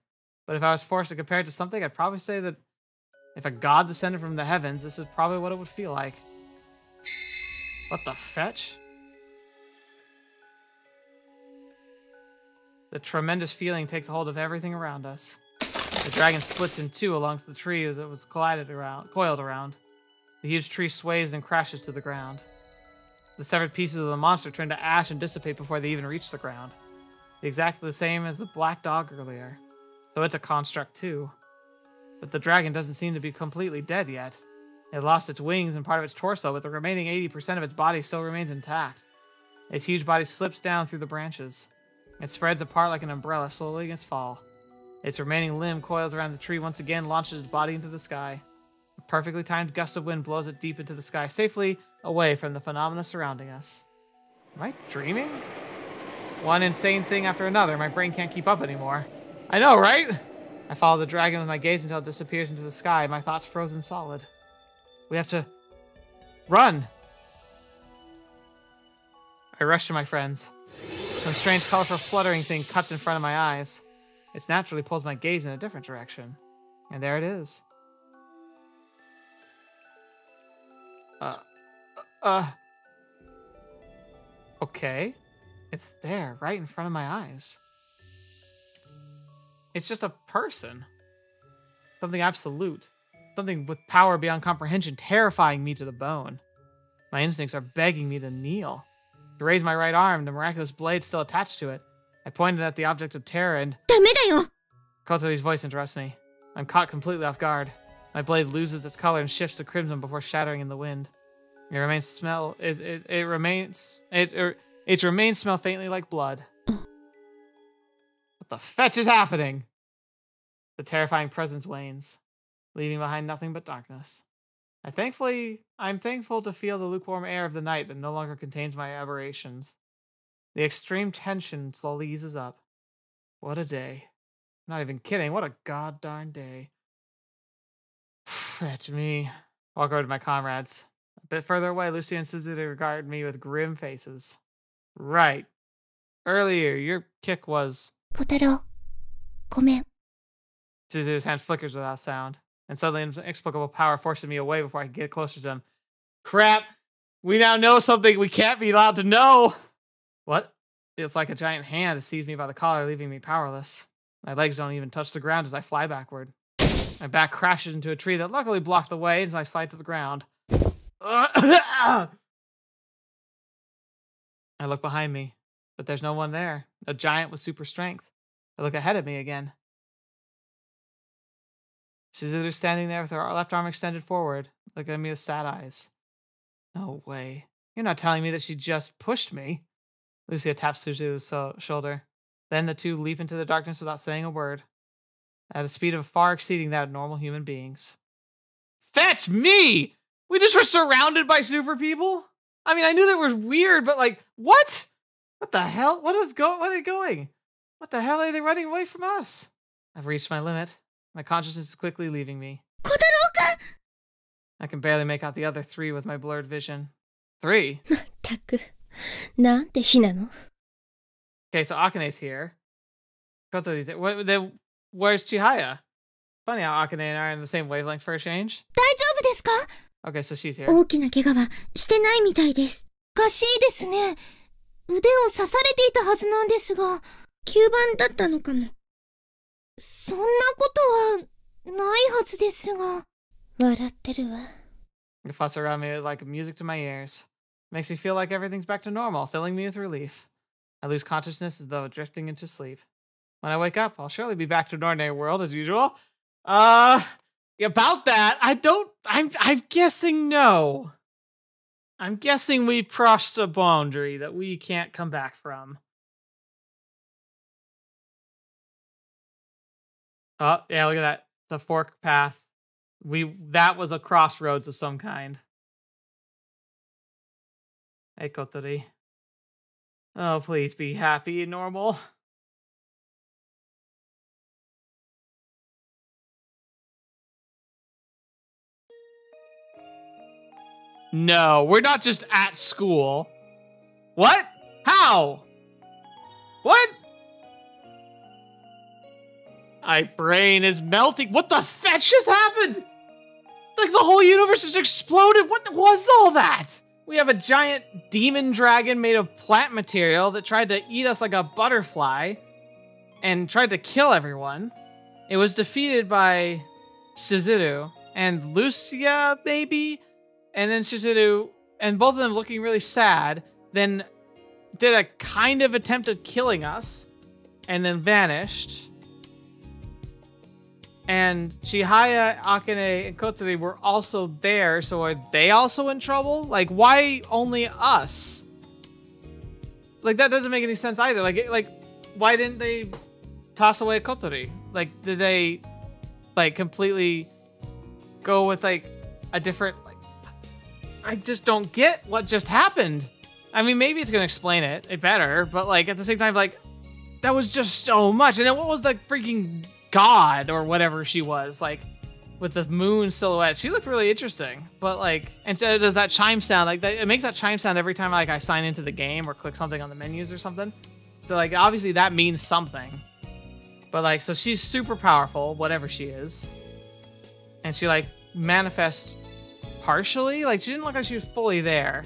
But if I was forced to compare it to something, I'd probably say that if a god descended from the heavens, this is probably what it would feel like. What the fetch? The tremendous feeling takes a hold of everything around us. The dragon splits in two alongst the tree that was coiled around. The huge tree sways and crashes to the ground. The severed pieces of the monster turn to ash and dissipate before they even reach the ground. Exactly the same as the black dog earlier. So it's a construct too. But the dragon doesn't seem to be completely dead yet. It lost its wings and part of its torso, but the remaining 80% of its body still remains intact. Its huge body slips down through the branches. It spreads apart like an umbrella slowly against fall. Its remaining limb coils around the tree once again, launches its body into the sky. A perfectly timed gust of wind blows it deep into the sky, safely away from the phenomena surrounding us. Am I dreaming? One insane thing after another, my brain can't keep up anymore. I know, right? I follow the dragon with my gaze until it disappears into the sky, my thoughts frozen solid. We have to run. I rush to my friends. Some strange, colorful, fluttering thing cuts in front of my eyes. It naturally pulls my gaze in a different direction. And there it is. Okay. It's there, right in front of my eyes. It's just a person. Something absolute. Something with power beyond comprehension, terrifying me to the bone. My instincts are begging me to kneel. To raise my right arm, the miraculous blade still attached to it. I pointed at the object of terror and... ダメだよ! Kotaru's voice interrupts me. I'm caught completely off guard. My blade loses its color and shifts to crimson before shattering in the wind. Its remains smell faintly like blood. What the fetch is happening? The terrifying presence wanes, leaving behind nothing but darkness. I'm thankful to feel the lukewarm air of the night that no longer contains my aberrations. The extreme tension slowly eases up. What a day. I'm not even kidding, what a god-darn day. Fetch me. Walk over to my comrades. A bit further away, Lucy and Suzuki regard me with grim faces. Right. Earlier, your kick was... 小太郎、ごめん。 Suzuki's hand flickers without sound, and suddenly an inexplicable power forces me away before I can get closer to him. Crap! We now know something we can't be allowed to know! What? It's like a giant hand has seized me by the collar, leaving me powerless. My legs don't even touch the ground as I fly backward. My back crashes into a tree that luckily blocked the way as I slide to the ground. I look behind me, but there's no one there. A giant with super strength. I look ahead at me again. Suzuru's standing there with her left arm extended forward, looking at me with sad eyes. No way. You're not telling me that she just pushed me. Lucia taps Suzu's shoulder. Then the two leap into the darkness without saying a word, at a speed of far exceeding that of normal human beings. Fetch me! We just were surrounded by super people? I mean, I knew they were weird, but like, what? What the hell? Where are they going? What the hell are they running away from us? I've reached my limit. My consciousness is quickly leaving me. Kotarou-kun! I can barely make out the other three with my blurred vision. 3? まったく。なんて日なの? Okay, so Akane's here. Kotori's here. Where's Chihaya? Funny how Akane and I are in the same wavelength for a change. 大丈夫ですか? Okay, so she's here. 大きな怪我はしてないみたいです。おかしいですね。腕を刺されていたはずなんですが、吸盤だったのかも。そんなことはないはずですが。笑ってるわ。The fuss around me like music to my ears. Makes me feel like everything's back to normal, filling me with relief. I lose consciousness as though drifting into sleep. When I wake up, I'll surely be back to an ordinary world as usual. About that, I'm guessing no. I'm guessing we crossed a boundary that we can't come back from. Oh, yeah, look at that. It's a fork path. That was a crossroads of some kind. Hey, Kotori. Oh, please be happy and normal. No, we're not just at school. What? How? What? My brain is melting. What the fetch just happened? Like the whole universe just exploded. What was all that? We have a giant demon dragon made of plant material that tried to eat us like a butterfly and tried to kill everyone. It was defeated by Shizuru and Lucia, maybe? And then Shizuru, and both of them looking really sad, then did a kind of attempt at killing us and then vanished. And Chihaya, Akane, and Kotori were also there, so are they also in trouble? Like, why only us? Like, that doesn't make any sense either. Like, why didn't they toss away Kotori? Like, did they, like, completely go with, like, a different, like, I just don't get what just happened. I mean, maybe it's gonna explain it better, but, like, at the same time, like, that was just so much. And then what was the freaking god or whatever she was, like, with the moon silhouette? She looked really interesting, but, like, and does that chime sound, like, it makes that chime sound every time, like, I sign into the game or click something on the menus or something. So, like, obviously that means something. But, like, so she's super powerful, whatever she is. And she, like, manifests partially? Like, she didn't look like she was fully there.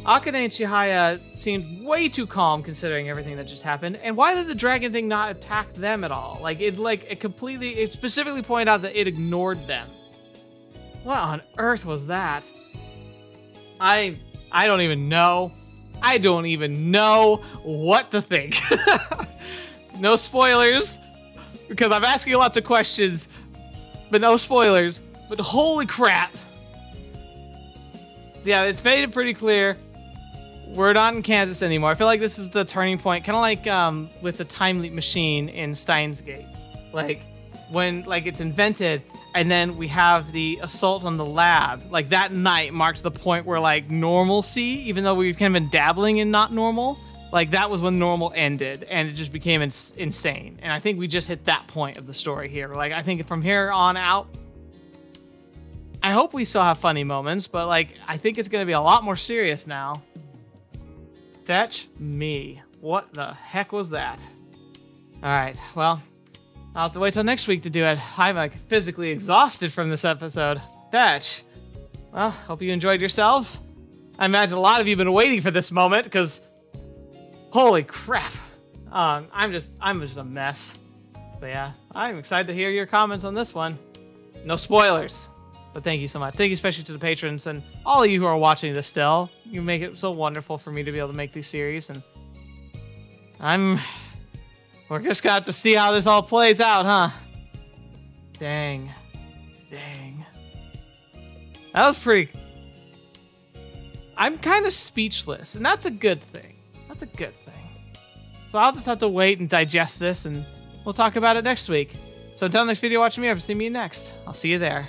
Akane and Chihaya seemed way too calm considering everything that just happened. And why did the dragon thing not attack them at all? It specifically pointed out that it ignored them. What on earth was that? I don't even know. I don't even know what to think. No spoilers, because I'm asking lots of questions, but no spoilers. But holy crap. Yeah, it's made it pretty clear. We're not in Kansas anymore. I feel like this is the turning point, kind of like with the time leap machine in Steins Gate. Like, when it's invented, and then we have the assault on the lab. Like, that night marks the point where, like, normalcy, even though we've kind of been dabbling in not normal, like, that was when normal ended, and it just became insane. And I think we just hit that point of the story here. Like, I think from here on out, I hope we still have funny moments, but, like, I think it's going to be a lot more serious now. Fetch me. What the heck was that? Alright, well, I'll have to wait till next week to do it. I'm, like, physically exhausted from this episode. Fetch. Well, hope you enjoyed yourselves. I imagine a lot of you have been waiting for this moment, because holy crap. I'm just a mess. But yeah, I'm excited to hear your comments on this one. No spoilers. But thank you so much. Thank you especially to the patrons and all of you who are watching this still. You make it so wonderful for me to be able to make these series, and we're just gonna have to see how this all plays out, huh? Dang. That was pretty... I'm kind of speechless, and that's a good thing. That's a good thing. So I'll just have to wait and digest this, and we'll talk about it next week. So until next video, watch me, ever see me next. I'll see you there.